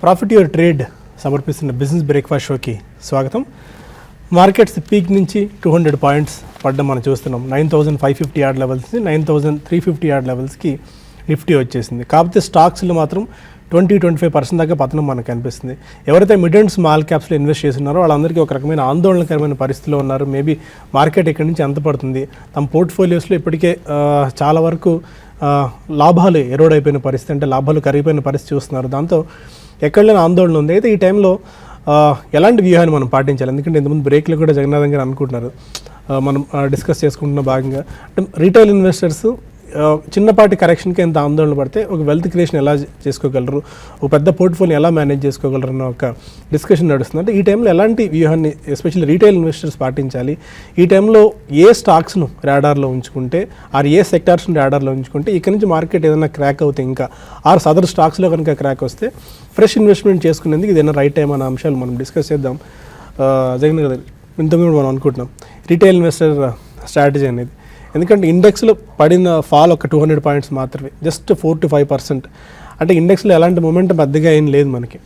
Profit your trade సమర్పిస్తున్న business breakfast షోకి స్వాగతం. మార్కెట్స్ పీక్ నుంచి 200 పాయింట్స్ పడ్డం మనం చూస్తున్నాం. 9,550 యార్డ్ లెవెల్స్ నుంచి 9,350 యార్డ్ లెవెల్స్కి నిఫ్టీ వచ్చేసింది. కాకపోతే స్టాక్స్లో మాత్రం 20-25% దాకా పతనం మనకు కనిపిస్తుంది. ఎవరైతే మిడ్ అండ్ స్మాల్ క్యాప్స్లో ఇన్వెస్ట్ చేస్తున్నారో వాళ్ళందరికీ ఒక రకమైన ఆందోళనకరమైన పరిస్థితిలో ఉన్నారు. మేబీ మార్కెట్ ఎక్కడి నుంచి ఎంత పడుతుంది, తమ పోర్ట్ఫోలియోస్లో ఇప్పటికే చాలా వరకు లాభాలు ఎరోడ్ అయిపోయిన పరిస్థితి, అంటే లాభాలు కరిగిపోయిన పరిస్థితి చూస్తున్నారు. దాంతో ఎక్కడైనా ఆందోళన ఉంది. అయితే ఈ టైంలో ఎలాంటి వ్యూహాన్ని మనం పాటించాలి? ఎందుకంటే ఇంతకుముందు బ్రేక్లో కూడా జగన్నాథం గారు అనుకుంటున్నారు, మనం డిస్కస్ చేసుకుంటున్న భాగంగా అంటే రీటైల్ ఇన్వెస్టర్స్ చిన్నపాటి కరెక్షన్కి ఎంత ఆందోళన పడితే ఒక వెల్త్ క్రియేషన్ ఎలా చేసుకోగలరు, ఒక పెద్ద పోర్ట్ఫోలియో ఎలా మేనేజ్ చేసుకోగలరు అన్న ఒక డిస్కషన్ నడుస్తుంది. అంటే ఈ టైంలో ఎలాంటి వ్యూహాన్ని ఎస్పెషల్లీ రీటైల్ ఇన్వెస్టర్స్ పాటించాలి? ఈ టైంలో ఏ స్టాక్స్ను రాడార్లో ఉంచుకుంటే ఏ సెక్టార్స్ను రాడార్లో ఉంచుకుంటే ఇక్కడి నుంచి మార్కెట్ ఏదైనా క్రాక్ అవుతే, ఇంకా సదర్ స్టాక్స్లో కనుక క్రాక్ వస్తే ఫ్రెష్ ఇన్వెస్ట్మెంట్ చేసుకునేందుకు ఇదేనా రైట్ టైం అన్న అంశాలు మనం డిస్కస్ చేద్దాం. జగన్ గారు, ఇంతకుముందు మనం అనుకుంటున్నాం రీటైల్ ఇన్వెస్టర్ స్ట్రాటజీ అనేది, ఎందుకంటే ఇండెక్స్లో పడిన ఫాల్ ఒక 200 పాయింట్స్ మాత్రమే, జస్ట్ 4-5%. అంటే ఇండెక్స్లో ఎలాంటి మూమెంట్ పెద్దగా ఏం లేదు మనకి.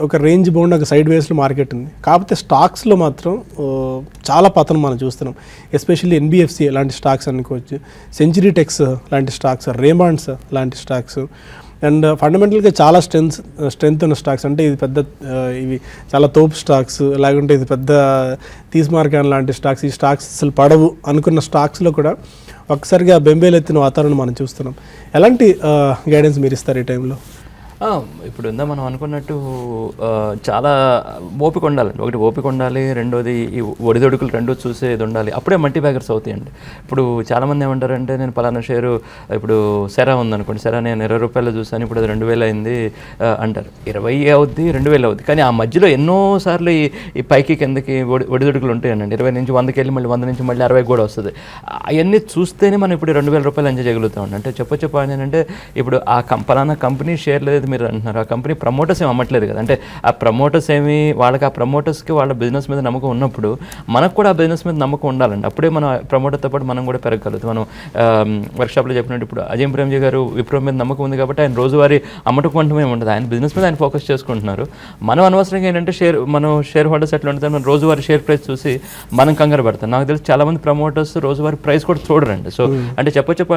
ఒక రేంజ్ బౌండ్ ఒక సైడ్ వేస్లో మార్కెట్ ఉంది. కాకపోతే స్టాక్స్లో మాత్రం చాలా పతనం మనం చూస్తున్నాం. ఎస్పెషల్లీ ఎన్బిఎఫ్సి లాంటి స్టాక్స్ అనుకోవచ్చు, సెంచరీ టెక్స్ లాంటి స్టాక్స్, రేమాండ్స్ లాంటి స్టాక్స్, అండ్ ఫండమెంటల్గా చాలా స్ట్రెంత్ ఉన్న స్టాక్స్. అంటే ఇది పెద్ద ఇవి చాలా తోపు స్టాక్స్, లేకుంటే ఇది పెద్ద తీస్మార్కాన్ లాంటి స్టాక్స్. ఈ స్టాక్స్ అసలు పడవు అనుకున్న స్టాక్స్లో కూడా ఒక్కసారిగా బెంబేలెత్తిన వాతావరణం మనం చూస్తున్నాం. ఎలాంటి గైడెన్స్ మీరు ఇస్తారు ఈ టైంలో? ఇప్పుడు ఉందా మనం అనుకున్నట్టు చాలా ఓపిక ఉండాలండి. ఒకటి ఓపిక ఉండాలి, రెండోది ఈ ఒడిదొడుకులు రెండు చూసేది ఉండాలి. అప్పుడే మల్టీ బ్యాగర్స్ అవుతాయండి. ఇప్పుడు చాలామంది ఏమంటారంటే, నేను పలానా షేరు ఇప్పుడు సెరా ఉందనుకోండి, సెరా నేను 20 రూపాయలు చూసాను, ఇప్పుడు అది 2,000 అయింది అంటారు. 20 అవుద్ది, 2,000 అవుద్ది. కానీ ఆ మధ్యలో ఎన్నోసార్లు ఈ పైకి కిందకి ఒడిదొడుకులు ఉంటాయండి. 20 నుంచి 100కి వెళ్ళి మళ్ళీ 100 నుంచి మళ్ళీ 60 కూడా వస్తుంది. అవన్నీ చూస్తేనే మనం ఇప్పుడు 2,000 రూపాయలు ఎంజాయ్ చేయగలుగుతాం. అంటే చెప్ప ఏంటంటే, ఇప్పుడు ఆ పలానా కంపెనీ షేర్ లేదు మీరు అంటున్నారు, ఆ కంపెనీ ప్రమోటర్స్ ఏమి అమ్మట్లేదు కదా. అంటే ఆ ప్రమోటర్స్ వాళ్ళకి ఆ ప్రమోటర్స్కి వాళ్ళ బిజినెస్ మీద నమ్మకం ఉన్నప్పుడు మనకు కూడా ఆ బిజినెస్ మీద నమ్మకం ఉండాలండి. అప్పుడే మన ప్రమోటర్తో పాటు మనం కూడా పెరగలుగుతాం. మనం వర్క్షాప్లో చెప్పినట్టు ఇప్పుడు అజయ్ ప్రేమ్జీ గారు విప్రో మీద నమ్మకం ఉంది కాబట్టి ఆయన రోజువారీ అమ్మటం ఏమి ఉండదు, ఆయన బిజినెస్ మీద ఆయన ఫోకస్ చేసుకుంటున్నారు. మనం అనవసరంగా ఏంటంటే మనం షేర్ హోల్డర్స్ ఎట్లా ఉంటుంది, మనం రోజువారీ షేర్ ప్రైస్ చూసి మనం కంగారు పడతాం. నాకు తెలిసి చాలా మంది ప్రమోటర్స్ రోజువారీ ప్రైస్ కూడా చూడరండి. సో అంటే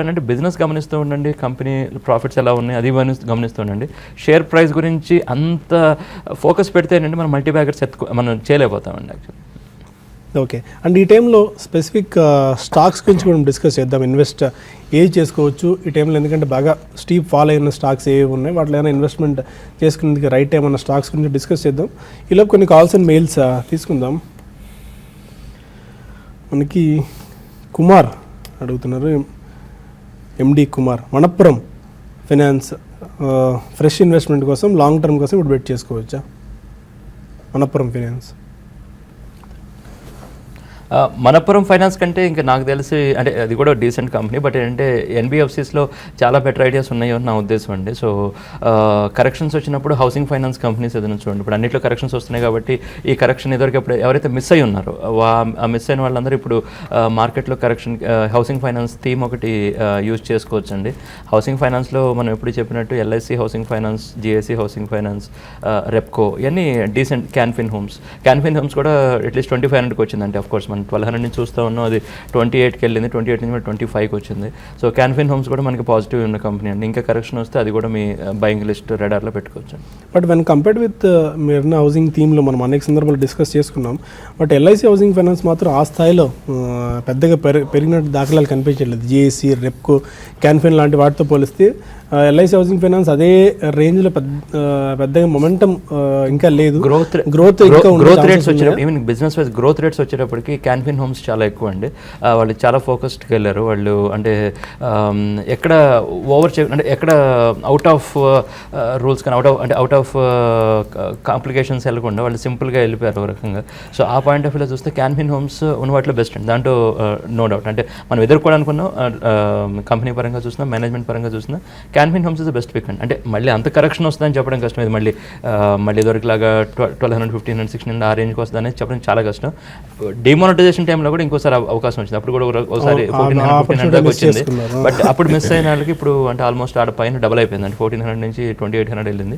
ఏంటంటే బిజినెస్ గమనిస్తూ ఉండండి, కంపెనీ ప్రాఫిట్స్ ఎలా ఉన్నాయి అది గమనిస్తూ ఉండండి. షేర్ ప్రైస్ గురించి అంత ఫోకస్ పెడితేనండి మనం మల్టీ బ్యాగర్స్ మనం చేయలేకపోతామండి యాక్చువల్లీ. ఓకే, అండ్ ఈ టైంలో స్పెసిఫిక్ స్టాక్స్ గురించి కూడా డిస్కస్ చేద్దాం. ఇన్వెస్ట్ ఏది చేసుకోవచ్చు ఈ టైంలో, ఎందుకంటే బాగా స్టీప్ ఫాల్ అయిన స్టాక్స్ ఏవి ఉన్నాయి, వాటిలో ఏమైనా ఇన్వెస్ట్మెంట్ చేసుకునేందుకు రైట్ టైం అన్న స్టాక్స్ గురించి డిస్కస్ చేద్దాం. ఇలా కొన్ని కాల్స్ అండ్ మెయిల్స్ తీసుకుందాం. మనకి కుమార్ అడుగుతున్నారు, MD Kumar, Manappuram finance fresh investment కోసం లాంగ్ టర్మ్ కోసం ఇప్పుడు బెట్ చేసుకోవచ్చా? మనప్పురం ఫైనాన్స్ మనప్పురం ఫైనాన్స్ కంటే ఇంకా నాకు తెలిసి అంటే అది కూడా డీసెంట్ కంపెనీ, బట్ ఏంటంటే ఎన్బిఎఫ్సిస్లో చాలా బెటర్ ఐడియాస్ ఉన్నాయో నా ఉద్దేశం అండి. సో కరెక్షన్స్ వచ్చినప్పుడు హౌసింగ్ ఫైనాన్స్ కంపెనీస్ ఏదైనా చూడండి. ఇప్పుడు అన్నింటిలో కరెక్షన్స్ వస్తున్నాయి కాబట్టి ఈ కరెక్షన్ ఎదురుకెప్పుడు ఎవరైతే మిస్ అయ్యి ఉన్నారో ఆ మిస్ అయిన వాళ్ళందరూ ఇప్పుడు మార్కెట్లో కరెక్షన్ హౌసింగ్ ఫైనాన్స్ థీమ్ ఒకటి యూజ్ చేసుకోవచ్చు అండి. హౌసింగ్ ఫైనాన్స్లో మనం ఎప్పుడు చెప్పినట్టు LIC housing finance, GIC housing finance, Repco ఇవన్నీ డీసెంట్. క్యాన్ఫిన్ హోమ్స్ కూడా అట్లీస్ట్ 2,500కి వచ్చిందంటే ఆఫ్ కోర్స్ మనం 1,200 నుంచి చూస్తూ ఉన్నాం, అది 28కి వెళ్ళింది, 28 నుంచి 25కి వచ్చింది. సో క్యాన్ఫిన్ హోమ్స్ కూడా మనకి పాజిటివ్ ఉన్న కంపెనీ అండి. ఇంకా కరెక్షన్ వస్తే అది కూడా మీ బయింగ్ లిస్ట్ రెడార్లో పెట్టుకోవచ్చు. బట్ వెన్ కంపేర్డ్ విత్ మెర్నా హౌసింగ్ థీమ్లో మనం అనేక సందర్భాలు డిస్కస్ చేసుకున్నాం. బట్ ఎల్ఐసి హౌసింగ్ ఫైనాన్స్ మాత్రం ఆ స్థాయిలో పెద్దగా పెరిగినట్టు దాఖలాలు కనిపించట్లేదు. జిఐసి, రెప్కో, క్యాన్ఫిన్ లాంటి వాటితో పోలిస్తే ఎల్ఐసి హౌసింగ్ ఫైనాన్స్ అదే రేంజ్లో పెద్దగా మొమెంటం ఇంకా లేదు. గ్రోత్ రేట్స్ వచ్చేటప్పుడు even business wise growth rates వచ్చేటప్పటికి క్యాన్ఫిన్ హోమ్స్ చాలా ఎక్కువ అండి. వాళ్ళు చాలా ఫోకస్డ్కి వెళ్ళారు. వాళ్ళు అంటే ఎక్కడ అంటే ఎక్కడ అవుట్ ఆఫ్ రూల్స్ కానీ అవుట్ ఆఫ్ కాంప్లికేషన్స్ వెళ్ళకుండా వాళ్ళు సింపుల్గా వెళ్ళిపోయారు ఒక రకంగా. సో ఆ పాయింట్ ఆఫ్ వ్యూలో చూస్తే క్యాన్ఫిన్ హోమ్స్ ఉన్న వాటిలో బెస్ట్ అండి, దాంట్లో నో డౌట్. అంటే మనం ఎదుర్కోవాలనుకున్నాం కంపెనీ పరంగా చూసినా మేనేజ్మెంట్ పరంగా చూసినా Canfin Homes is best pick అండి. అంటే మళ్ళీ అంత కరెక్షన్ వస్తుందని చెప్పడం కష్టం. ఇది మళ్ళీ దొరికిలాగా 1200, 1500, 1600 ఆ రేంజ్కి వస్తుంది అనేది చెప్పడం చాలా కష్టం. డిమానిటైజేషన్ టైంలో కూడా ఇంకోసారి అవకాశం వచ్చింది. అప్పుడు కూడా ఒకసారి 1400 దాకా వచ్చింది. బట్ అప్పుడు మిస్ అయిన వాళ్ళకి ఇప్పుడు అంటే ఆల్మోస్ట్ ఆడ పైన డబల్ అయిపోయింది. అంటే 1400 నుంచి 2800 వెళ్ళింది.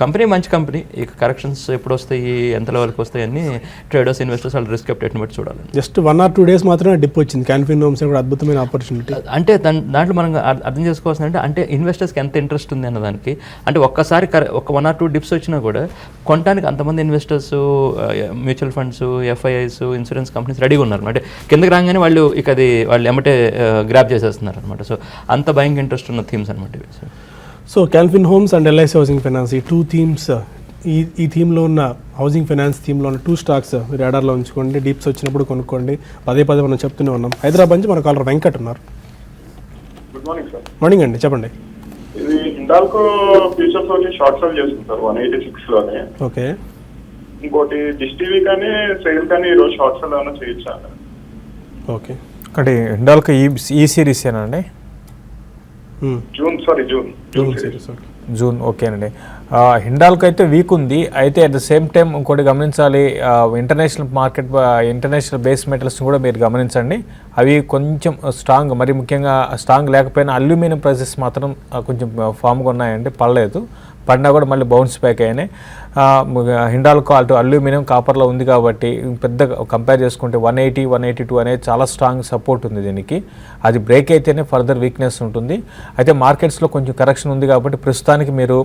కంపెనీ మంచి కంపెనీ. ఇక కరెక్షన్స్ ఎప్పుడు వస్తాయి, ఎంత లెవెల్కి వస్తాయి అని ట్రేడర్స్, ఇన్వెస్టర్స్ వాళ్ళు రిస్క్ అప్డేట్ని బట్టి చూడాలి. జస్ట్ 1 or 2 days మాత్రమే డిప్ వచ్చింది. క్యాన్ఫిన్ హోమ్స్ కూడా అద్భుతమైన ఆపర్చునిటీ. అంటే దాంట్లో మనం అర్థం చేసుకోవాల్సిందంటే అంటే ఇన్వెస్టర్స్కి ఎంత ఇంట్రెస్ట్ ఉంది అన్నదానికి. అంటే ఒక్కసారి ఒక 1 or 2 డిప్స్ వచ్చినా కూడా కొనడానికి అంతమంది investors, mutual funds, FIIs, insurance companies రెడీగా ఉన్నారు. అంటే కిందకి రాగానే వాళ్ళు వాళ్ళు ఎమ్మటే గ్రాప్ చేసేస్తున్నారు అనమాట. సో అంత బయింగ్ ఇంట్రెస్ట్ ఉన్న థీమ్స్ అనమాట ఇవి. So Can Fin homes and LIC housing finance, ఈ 2 థీమ్స్, ఈ థీమ్లో ఉన్న హౌసింగ్ ఫైనాన్స్ థీమ్లో ఉన్న 2 స్టాక్స్ మీరు రాడార్లో ఉంచుకోండి. డిప్స్ వచ్చినప్పుడు కొనుక్కోండి. పదే మనం చెప్తూనే ఉన్నాం. హైదరాబాద్ నుంచి మన కాలర్ వెంకట్ ఉన్నారు. Good morning sir. మార్నింగ్ అండి, చెప్పండి. ఇది హిండాల్కో ఫ్యూచర్స్ లోని షార్ట్ సెల్ చేస్తుంది సార్ 186 లోనే. ఓకే. ఇంకోటి డిష్ టీవీ కానీ సేల్ కానీ ఈరోజు షార్ట్ సెల్ ఏమైనా చేయొచ్చా? ఓకే. అంటే హిండాల్కో ఈ సిరీస్ ఏనండి? June series. జూన్ ఓకేనండి. హిండాల్కో అయితే వీక్ ఉంది. అయితే అట్ ద సేమ్ టైం ఇంకోటి గమనించాలి, ఇంటర్నేషనల్ బేస్ మెటల్స్ కూడా మీరు గమనించండి. అవి కొంచెం స్ట్రాంగ్, మరి ముఖ్యంగా స్ట్రాంగ్ లేకపోయినా అల్యూమినియం ప్రైసెస్ మాత్రం కొంచెం ఫామ్గా ఉన్నాయండి. పడినా కూడా మళ్ళీ బౌన్స్ బ్యాక్ అయినాయి. హిండాల్కో అటు అల్యూమినియం, కాపర్లో ఉంది కాబట్టి పెద్ద కంపేర్ చేసుకుంటే 180, 182 అనేది చాలా స్ట్రాంగ్ సపోర్ట్ ఉంది దీనికి. అది బ్రేక్ అయితేనే ఫర్దర్ వీక్నెస్ ఉంటుంది. అయితే మార్కెట్స్లో కొంచెం కరెక్షన్ ఉంది కాబట్టి ప్రస్తుతానికి మీరు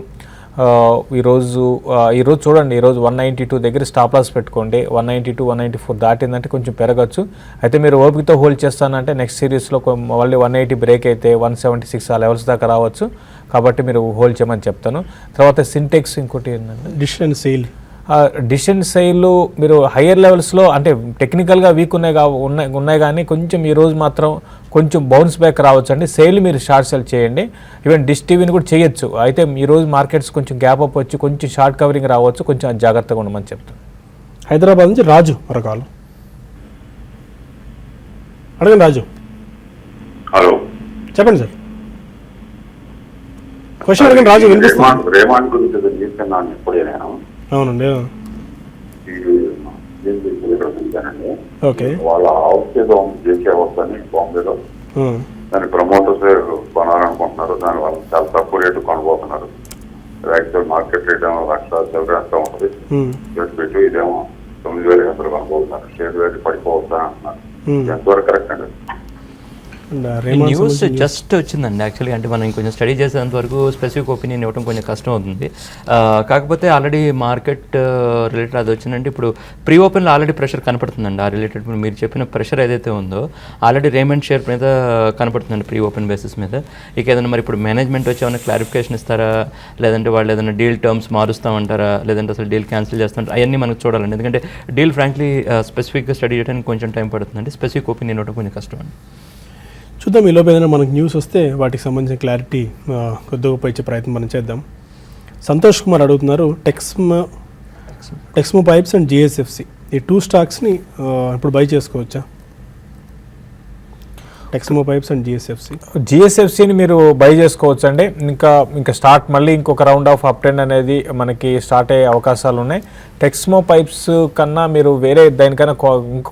ఈరోజు చూడండి, ఈరోజు 192 దగ్గర స్టాప్ లాస్ పెట్టుకోండి. 192, 194 దాటిందంటే కొంచెం పెరగచ్చు. అయితే మీరు ఓపికతో హోల్డ్ చేస్తానంటే నెక్స్ట్ సిరీస్లో మళ్ళీ 180 బ్రేక్ అయితే 176 ఆ లెవెల్స్ దాకా రావచ్చు. కాబట్టి మీరు హోల్డ్ చేయమని చెప్తాను. తర్వాత సింటెక్స్ ఇంకోటి ఏంటంటే డిష్ అండ్ సెయిల్ మీరు హయ్యర్ లెవెల్స్లో అంటే టెక్నికల్గా వీక్ ఉన్నాయి కానీ కొంచెం ఈరోజు మాత్రం కొంచెం బౌన్స్ బ్యాక్ రావచ్చు అండి. సెయిల్ మీరు షార్ట్ సెల్ చేయండి. ఈవెన్ డిష్ టీవీని కూడా చేయొచ్చు. అయితే ఈరోజు మార్కెట్స్ కొంచెం గ్యాప్ అప్ వచ్చి కొంచెం షార్ట్ కవరింగ్ రావచ్చు. కొంచెం జాగ్రత్తగా ఉండమని చెప్తాను. హైదరాబాద్ నుంచి రాజు మరొకాలు అడగండి. రాజు, హలో, చెప్పండి సార్. క్వశ్చన్ అడగండి రాజు, వినిపిస్తుంది. రేమాండ్ గురించి తీసుకున్నాను ఇప్పుడే నేను. అవునండి. ఓకే. వాళ్ళ హౌస్ ఏదో చేసే హౌస్ అని బాంబేలో, దాని ప్రమోటర్స్ కొనాలనుకుంటున్నారు. దాని వాళ్ళు చాలా తక్కువ రేటు కొనబోతున్నారు. యాక్చువల్ మార్కెట్ రేట్ ఏమో 1,00,000 ఎంత ఉంటుంది. పెట్టి ఇదేమో 9,500 కొనబోతున్నారు. షేర్ రేట్ పడిపోవద్దా అంటున్నారు. ఎంతవరకు కరెక్ట్ అండి? న్యూస్ జస్ట్ వచ్చిందండి యాక్చువల్లీ. అంటే మనం కొంచెం స్టడీ చేసేంత వరకు స్పెసిఫిక్ ఒపీనియన్ ఇవ్వడం కొంచెం కష్టం అవుతుంది. కాకపోతే ఆల్రెడీ మార్కెట్ రిలేటెడ్ అది వచ్చిందంటే ఇప్పుడు ప్రీ ఓపెన్లో ఆల్రెడీ ప్రెషర్ కనపడుతుందండి. ఆ రిలేటెడ్ మీరు చెప్పిన ప్రెషర్ ఏదైతే ఉందో ఆల్రెడీ రేమండ్ షేర్ మీద కనపడుతుందండి ప్రీ ఓపెన్ బేసిస్ మీద. ఇక ఏదైనా మరి ఇప్పుడు మేనేజ్మెంట్ వచ్చి ఏమైనా క్లారిఫికేషన్ ఇస్తారా, లేదంటే వాళ్ళు ఏదైనా డీల్ టర్మ్స్ మారుస్తామంటారా, లేదంటే అసలు డీల్ క్యాన్సిల్ చేస్తామంటారా, అవన్నీ మనకు చూడాలండి. ఎందుకంటే డీల్ ఫ్రాంక్లీ స్పెసిఫిక్గా స్టడీ చేయడానికి కొంచెం టైం పడుతుందండి. స్పెసిఫిక్ ఒపీనియన్ ఇవ్వడం కొంచెం కష్టం అండి. చూద్దాం, ఈలోపు ఏదైనా మనకు న్యూస్ వస్తే వాటికి సంబంధించిన క్లారిటీ కొద్దిగా ఇచ్చే ప్రయత్నం మనం చేద్దాం. సంతోష్ కుమార్ అడుగుతున్నారు, టెక్స్మో పైప్స్ అండ్ GSFC ఈ 2 స్టాక్స్ని ఇప్పుడు బై చేసుకోవచ్చా? టెక్స్మో పైప్స్ అండ్ GSFCని మీరు బై చేసుకోవచ్చు అండి. ఇంకా స్టార్ట్ మళ్ళీ ఇంకొక రౌండ్ ఆఫ్ అప్ ట్రెండ్ అనేది మనకి స్టార్ట్ అయ్యే అవకాశాలు ఉన్నాయి. టెక్స్మో పైప్స్ కన్నా మీరు వేరే దానికన్నా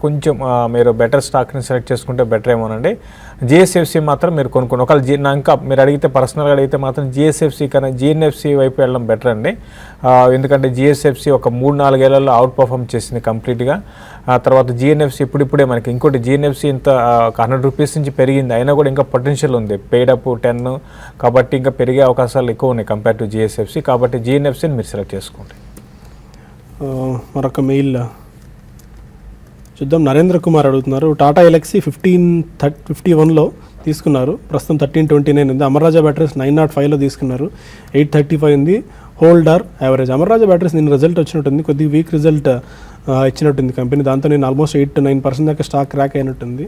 కొంచెం మీరు బెటర్ స్టాక్ని సెలెక్ట్ చేసుకుంటే బెటర్ ఏమోనండి. GSFC మాత్రం మీరు కొనుక్కోండి. ఒకవేళ ఇంకా మీరు అడిగితే పర్సనల్గా అడిగితే మాత్రం GSFC కన్నా GNFC వైపు వెళ్ళడం బెటర్ అండి. ఎందుకంటే GSFC ఒక 3-4 ఏళ్లలో అవుట్ పర్ఫామ్ చేసింది కంప్లీట్గా. తర్వాత GNFC ఇప్పుడిప్పుడే మనకి ఇంకోటి GNFC ఇంత 100 రూపీస్ నుంచి పెరిగింది, అయినా కూడా ఇంకా పొటెన్షియల్ ఉంది. పెయిడ్ అప్ 10 కాబట్టి ఇంకా పెరిగే అవకాశాలు ఎక్కువ ఉన్నాయి కంపేర్ టు GSFC. కాబట్టి GNFCని మీరు సెలెక్ట్ చేసుకోండి. మరొక మెయిల్ చూద్దాం. నరేంద్ర కుమార్ అడుగుతున్నారు, టాటా ఎలక్సీ 1551లో తీసుకున్నారు, ప్రస్తుతం 1329 ఉంది. అమర్రాజా బ్యాటరీస్ 905లో తీసుకున్నారు, 835 ఉంది. Hold or average. అమర్రాజా బ్యాటరీస్ నిన్న రిజల్ట్ వచ్చినట్టుంది, కొద్దిగా వీక్ రిజల్ట్ ఇచ్చినట్టుంది కంపెనీ. దాంతో నేను ఆల్మోస్ట్ 8 to 9% దాకా స్టాక్ క్రాక్ అయినట్టుంది.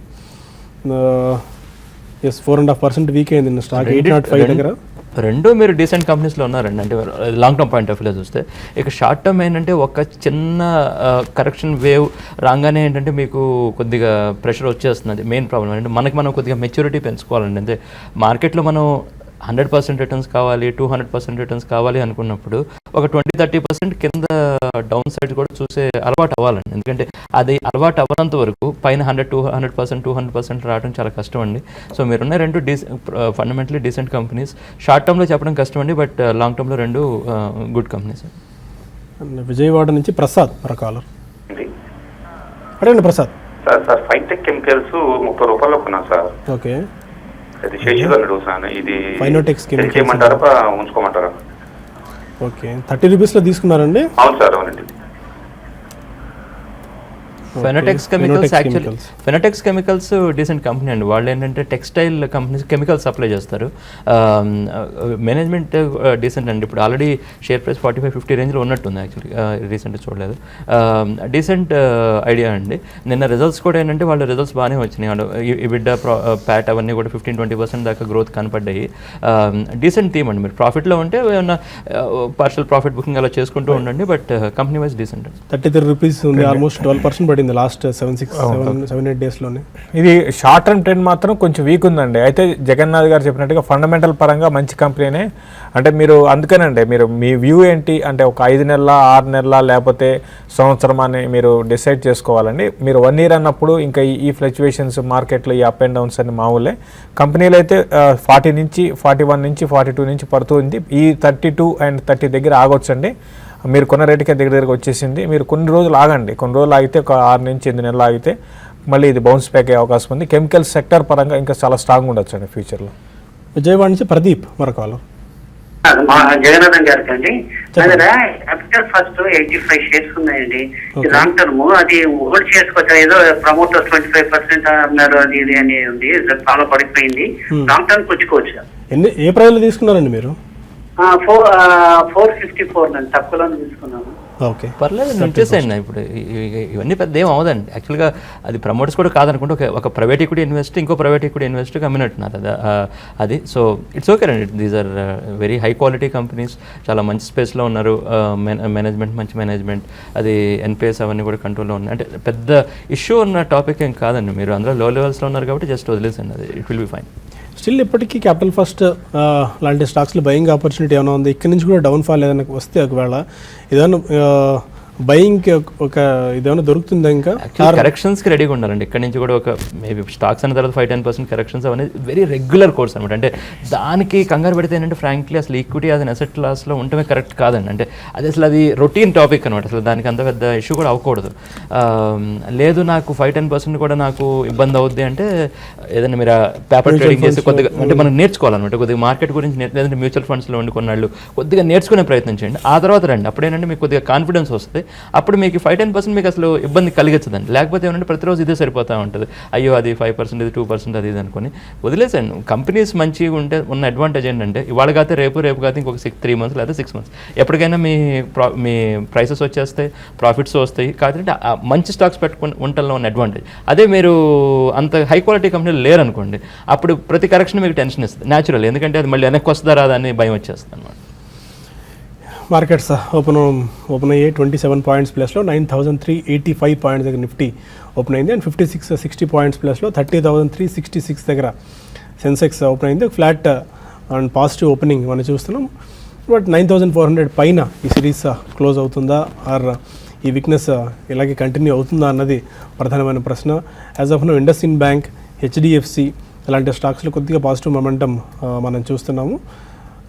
4.5% వీక్ అయింది నిన్న స్టాక్ 805 దగ్గర. రెండు మీరు డీసెంట్ కంపెనీస్లో ఉన్నారండి. అంటే లాంగ్ టర్మ్ పాయింట్ ఆఫ్ వ్యూలో చూస్తే ఇక షార్ట్ టర్మ్ ఏంటంటే ఒక చిన్న కరెక్షన్ వేవ్ రాగానే ఏంటంటే మీకు కొద్దిగా ప్రెషర్ వచ్చేస్తుంది. మెయిన్ ప్రాబ్లం అంటే మనం కొద్దిగా మెచ్యూరిటీ పెంచుకోవాలండి. అంటే మార్కెట్లో మనం 100% రిటర్న్స్ కావాలి, 200% రిటర్న్స్ కావాలి అనుకున్నప్పుడు ఒక 20-30% కింద డౌన్ సైడ్ కూడా చూసే అలవాటు అవ్వాలండి. ఎందుకంటే అది అలవాటు అవ్వనంత వరకు పైన 200% రావడం చాలా కష్టం అండి. సో మీరున్న రెండు ఫండమెంటలీ డీసెంట్ కంపెనీస్. షార్ట్ టర్మ్లో చెప్పడం కష్టం అండి, బట్ లాంగ్ టర్మ్లో రెండు గుడ్ కంపెనీస్. విజయవాడ నుంచి ప్రసాద్ కాలర్. అడగండి ప్రసాద్. సార్ ఫైటెక్ కెమికల్స్ 30 రూపాయలు కొన్నాను సార్. ఓకే, అది శేషిగల్లుడు సార్. ఇది ఫైనోటెక్స్ చేయమంటారా ఉంచుకోమంటారా? ఓకే, 30 రూపీస్లో తీసుకున్నారండి? అవును సార్, అవునండి. ఫెనోటెక్స్ కెమికల్స్ డీసెంట్ కంపెనీ అండి. వాళ్ళు ఏంటంటే టెక్స్టైల్ కంపెనీస్ కెమికల్స్ సప్లై చేస్తారు. మేనేజ్మెంట్ డీసెంట్ అండి. ఇప్పుడు ఆల్రెడీ షేర్ ప్రైస్ 45-50 రేంజ్లో ఉన్నట్టుంది. యాక్చువల్లీ రీసెంట్గా చూడలేదు. డీసెంట్ ఐడియా అండి. నిన్న రిజల్ట్స్ కూడా ఏంటంటే వాళ్ళ రిజల్ట్స్ బాగానే వచ్చినాయి. వాళ్ళు EBITDA ప్యాట్ అవన్నీ కూడా 15-20% దాకా గ్రోత్ కనపడ్డాయి. డీసెంట్ థీమ్ అండి. మీరు ప్రాఫిట్లో ఉంటే ఏమన్నా పార్షల్ ప్రాఫిట్ బుకింగ్ అలా చేసుకుంటూ ఉండండి, బట్ కంపెనీ వైజ్ డీసెంట్ అండి. 33 రూపీస్ ఉంది, ఆల్మోస్ట్ 12% పడింది లాస్ట్ 7-8 డేస్లోనే. ఇది షార్ట్ టర్మ్ ట్రెండ్ మాత్రం కొంచెం వీక్ ఉందండి. అయితే జగన్నాథ్ గారు చెప్పినట్టుగా ఫండమెంటల్ పరంగా మంచి కంపెనీనే. అంటే మీరు అందుకనండి మీరు మీ వ్యూ ఏంటి అంటే ఒక 5 నెలల 6 నెలల లేకపోతే సంవత్సరం అని మీరు డిసైడ్ చేసుకోవాలండి. మీరు 1 year అన్నప్పుడు ఇంకా ఈ ఫ్లక్చువేషన్స్ మార్కెట్లో ఈ అప్ అండ్ డౌన్స్ అన్ని మామూలే. కంపెనీలు అయితే 40 నుంచి 41 నుంచి 42 నుంచి పడుతుంది. ఈ 32 and 30 దగ్గర ఆగొచ్చండి. మీరు కొన్న రేటుకే దగ్గరకు వచ్చేసింది. మీరు కొన్ని రోజులు ఆగండి. కొన్ని రోజులు ఆగితే ఒక 6 నుంచి 8 నెలలు ఆగితే మళ్ళీ ఇది బౌన్స్ బ్యాక్ అయ్యే అవకాశం ఉంది. కెమికల్ సెక్టర్ పరంగా ఇంకా చాలా స్ట్రాంగ్ ఉండొచ్చు అండి ఫ్యూచర్లో. విజయవాడ నుంచి ప్రదీప్ మరొకలు. మా జగన్నాథన్ గారికి అండి, క్యాపిటల్ ఫస్ట్ 85 షేర్స్ ఉన్నాయండి. లాంగ్ టర్మ్ అది హోల్డ్ చేసుకోవచ్చు. ఏదో ప్రమోటర్స్ 25% అన్నారు, అది ఇది అని ఉంది, చాలా పడిపోయింది. Long term పుచ్చుకోవచ్చు. ఏ ప్రైస్లో తీసుకున్నారండి మీరు? 454 అండి, తక్కువలో తీసుకున్నాను. ఓకే, పర్లేదు, ఉంచేసేయండి. ఇప్పుడు ఇవన్నీ పెద్ద ఏం అవదండి. యాక్చువల్గా అది ప్రమోటర్స్ కూడా కాదనుకుంటే ఒక ప్రైవేట్ ఈక్విటీ ఇన్వెస్ట్ ఇంకో ప్రైవేట్ ఈక్విటీ ఇన్వెస్ట్కి అమ్మినట్టున్నారు అది. సో ఇట్స్ ఓకే అండి. These are very high quality companies. చాలా మంచి స్పేస్లో ఉన్నారు. మేనేజ్మెంట్ మంచి మేనేజ్మెంట్, అది NPS అవన్నీ కూడా కంట్రోల్లో ఉన్నాయి. అంటే పెద్ద ఇష్యూ ఉన్న టాపిక్ ఏం కాదండి. మీరు అందరూ లో లెవెల్స్లో ఉన్నారు కాబట్టి జస్ట్ వదిలేసండి, అది it will be fine. Still ఇప్పటికీ క్యాపిటల్ ఫస్ట్ లాంటి స్టాక్స్లో బయింగ్ ఆపర్చునిటీ ఏమైనా ఉంది? ఇక్కడ నుంచి కూడా డౌన్ఫాల్ ఏదైనా వస్తే ఒకవేళ ఏదైనా బయింగ్కి ఒక ఇదేమైనా దొరుకుతుందా? ఇంకా కరెక్షన్స్కి రెడీగా ఉండాలండి. ఇక్కడ నుంచి కూడా ఒక మేబీ స్టాక్స్ అన్న తర్వాత 5-10% కరెక్షన్స్ అనేది వెరీ రెగ్యులర్ కోర్స్ అనమాట. అంటే దానికి కంగారు పెడితే ఏంటంటే ఫ్రాంక్లీ అసలు ఈక్విటీ అది అసెట్ క్లాస్లో ఉండటమే కరెక్ట్ కాదండి. అంటే అది అసలు అది రొటీన్ టాపిక్ అనమాట. అసలు దానికి అంత పెద్ద ఇష్యూ కూడా అవ్వకూడదు. లేదు నాకు 5-10% కూడా నాకు ఇబ్బంది అవుద్ది అంటే ఏదైనా మీరు పేపర్ ట్రేడింగ్ చేసి కొద్దిగా అంటే మనం నేర్చుకోవాలన్నమాట. కొద్దిగా మార్కెట్ గురించి లేదంటే మ్యూచువల్ ఫండ్స్లో వండుకున్నాళ్ళు కొద్దిగా నేర్చుకునే ప్రయత్నం చేయండి. ఆ తర్వాత రండి. అప్పుడేంటంటే మీకు కొద్దిగా కాన్ఫిడెన్స్ వస్తుంది. అప్పుడు మీకు 5-10% మీకు అసలు ఇబ్బంది కలిగించదండి. లేకపోతే ఏమంటే ప్రతిరోజు ఇదే సరిపోతూ ఉంటుంది. అయ్యో అది 5%, ఇది 2%, అది ఇది అనుకుని వదిలేసండి. కంపెనీస్ మంచిగా ఉంటే ఉన్న అడ్వాంటేజ్ ఏంటంటే ఇవాళ కాతే రేపు కాతే ఇంకొక 3 months లేదా 6 months ఎప్పటికైనా మీ ప్రైసెస్ వచ్చేస్తాయి, ప్రాఫిట్స్ వస్తాయి. కాదంటే మంచి స్టాక్స్ పెట్టుకుని ఉండటంలో ఉన్న అడ్వాంటేజ్. అదే మీరు అంత హై క్వాలిటీ కంపెనీలు లేరనుకోండి, అప్పుడు ప్రతి కరెక్షన్ మీకు టెన్షన్ ఇస్తుంది న్యాచురల్. ఎందుకంటే అది మళ్ళీ వెనక్కి వస్తుందా రాదా అని భయం వచ్చేస్తుంది అనమాట. మార్కెట్స్ ఓపెన్ అయ్యే 27 పాయింట్స్ ప్లస్లో 9,385 పాయింట్స్ దగ్గర నిఫ్టీ ఓపెన్ అయింది. అండ్ 60 పాయింట్స్ ప్లస్లో 30,366 దగ్గర సెన్సెక్స్ ఓపెన్ అయింది. ఫ్లాట్ అండ్ పాజిటివ్ ఓపెనింగ్ మనం చూస్తున్నాం. బట్ 9,400 పైన ఈ సిరీస్ క్లోజ్ అవుతుందా ఆర్ ఈ వీక్నెస్ ఇలాగే కంటిన్యూ అవుతుందా అన్నది ప్రధానమైన ప్రశ్న. As of now IndusInd bank, HDFC ఇలాంటి స్టాక్స్లో కొద్దిగా పాజిటివ్ మొమెంటం మనం చూస్తున్నాము.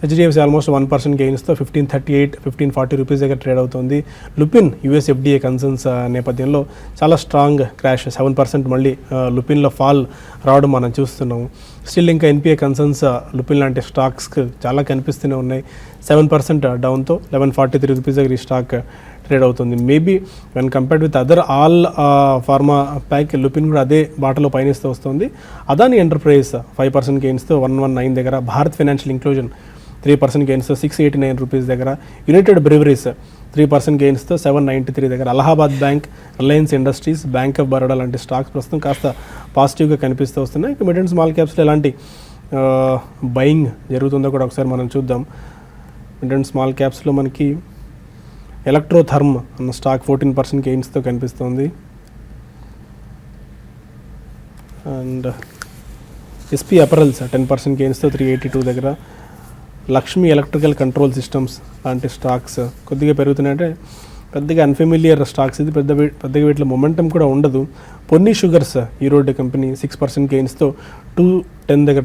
HDFC ఆల్మోస్ట్ 1% గెయిన్స్తో 1538, 1540 రూపీస్ దగ్గర ట్రేడ్ అవుతుంది. లుపిన్ US FDA కన్సర్న్స్ నేపథ్యంలో చాలా స్ట్రాంగ్ క్రాష్, 7% మళ్ళీ లుపిన్లో ఫాల్ రావడం మనం చూస్తున్నాము. స్టిల్ ఇంకా NPA కన్సర్న్స్ లుపిన్ లాంటి స్టాక్స్కి చాలా కనిపిస్తూనే ఉన్నాయి. 7% డౌన్తో 1143 రూపీస్ దగ్గర ఈ స్టాక్ ట్రేడ్ అవుతుంది. Maybe when compared with other all pharma pack Lupin కూడా అదే బాటలో పయనిస్తూ వస్తుంది. అదాని ఎంటర్ప్రైజ్ 5% గెయిన్స్తో 119 దగ్గర, భారత్ ఫైనాన్షియల్ ఇంక్లూజన్ 3% గెయిన్స్తో 689 రూపీస్ దగ్గర, యునైటెడ్ బ్రివరీస్ 3% గెయిన్స్తో 793 దగ్గర, Allahabad bank, Reliance industries, bank of Baroda లాంటి స్టాక్స్ ప్రస్తుతం కాస్త పాజిటివ్గా కనిపిస్తూ వస్తున్నాయి. మిడ్ అండ్ స్మాల్ క్యాప్స్లో ఎలాంటి బయింగ్ జరుగుతుందో కూడా ఒకసారి మనం చూద్దాం. మిడ్ అండ్ స్మాల్ క్యాప్స్లో మనకి ఎలక్ట్రోథర్మ్ అన్న స్టాక్ 14% గెయిన్స్తో కనిపిస్తుంది. అండ్ SP అపరల్స్ 10% గెయిన్స్తో 382 దగ్గర, లక్ష్మీ ఎలక్ట్రికల్ కంట్రోల్ సిస్టమ్స్ లాంటి స్టాక్స్ కొద్దిగా పెరుగుతున్నాయంటే పెద్దగా అన్ఫెమిలియర్ స్టాక్స్ ఇది పెద్దగా వీటిలో మొమెంటం కూడా ఉండదు. పొన్ని షుగర్స్ ఈరోడ్ కంపెనీ 6% గెయిన్స్తో 210 దగ్గర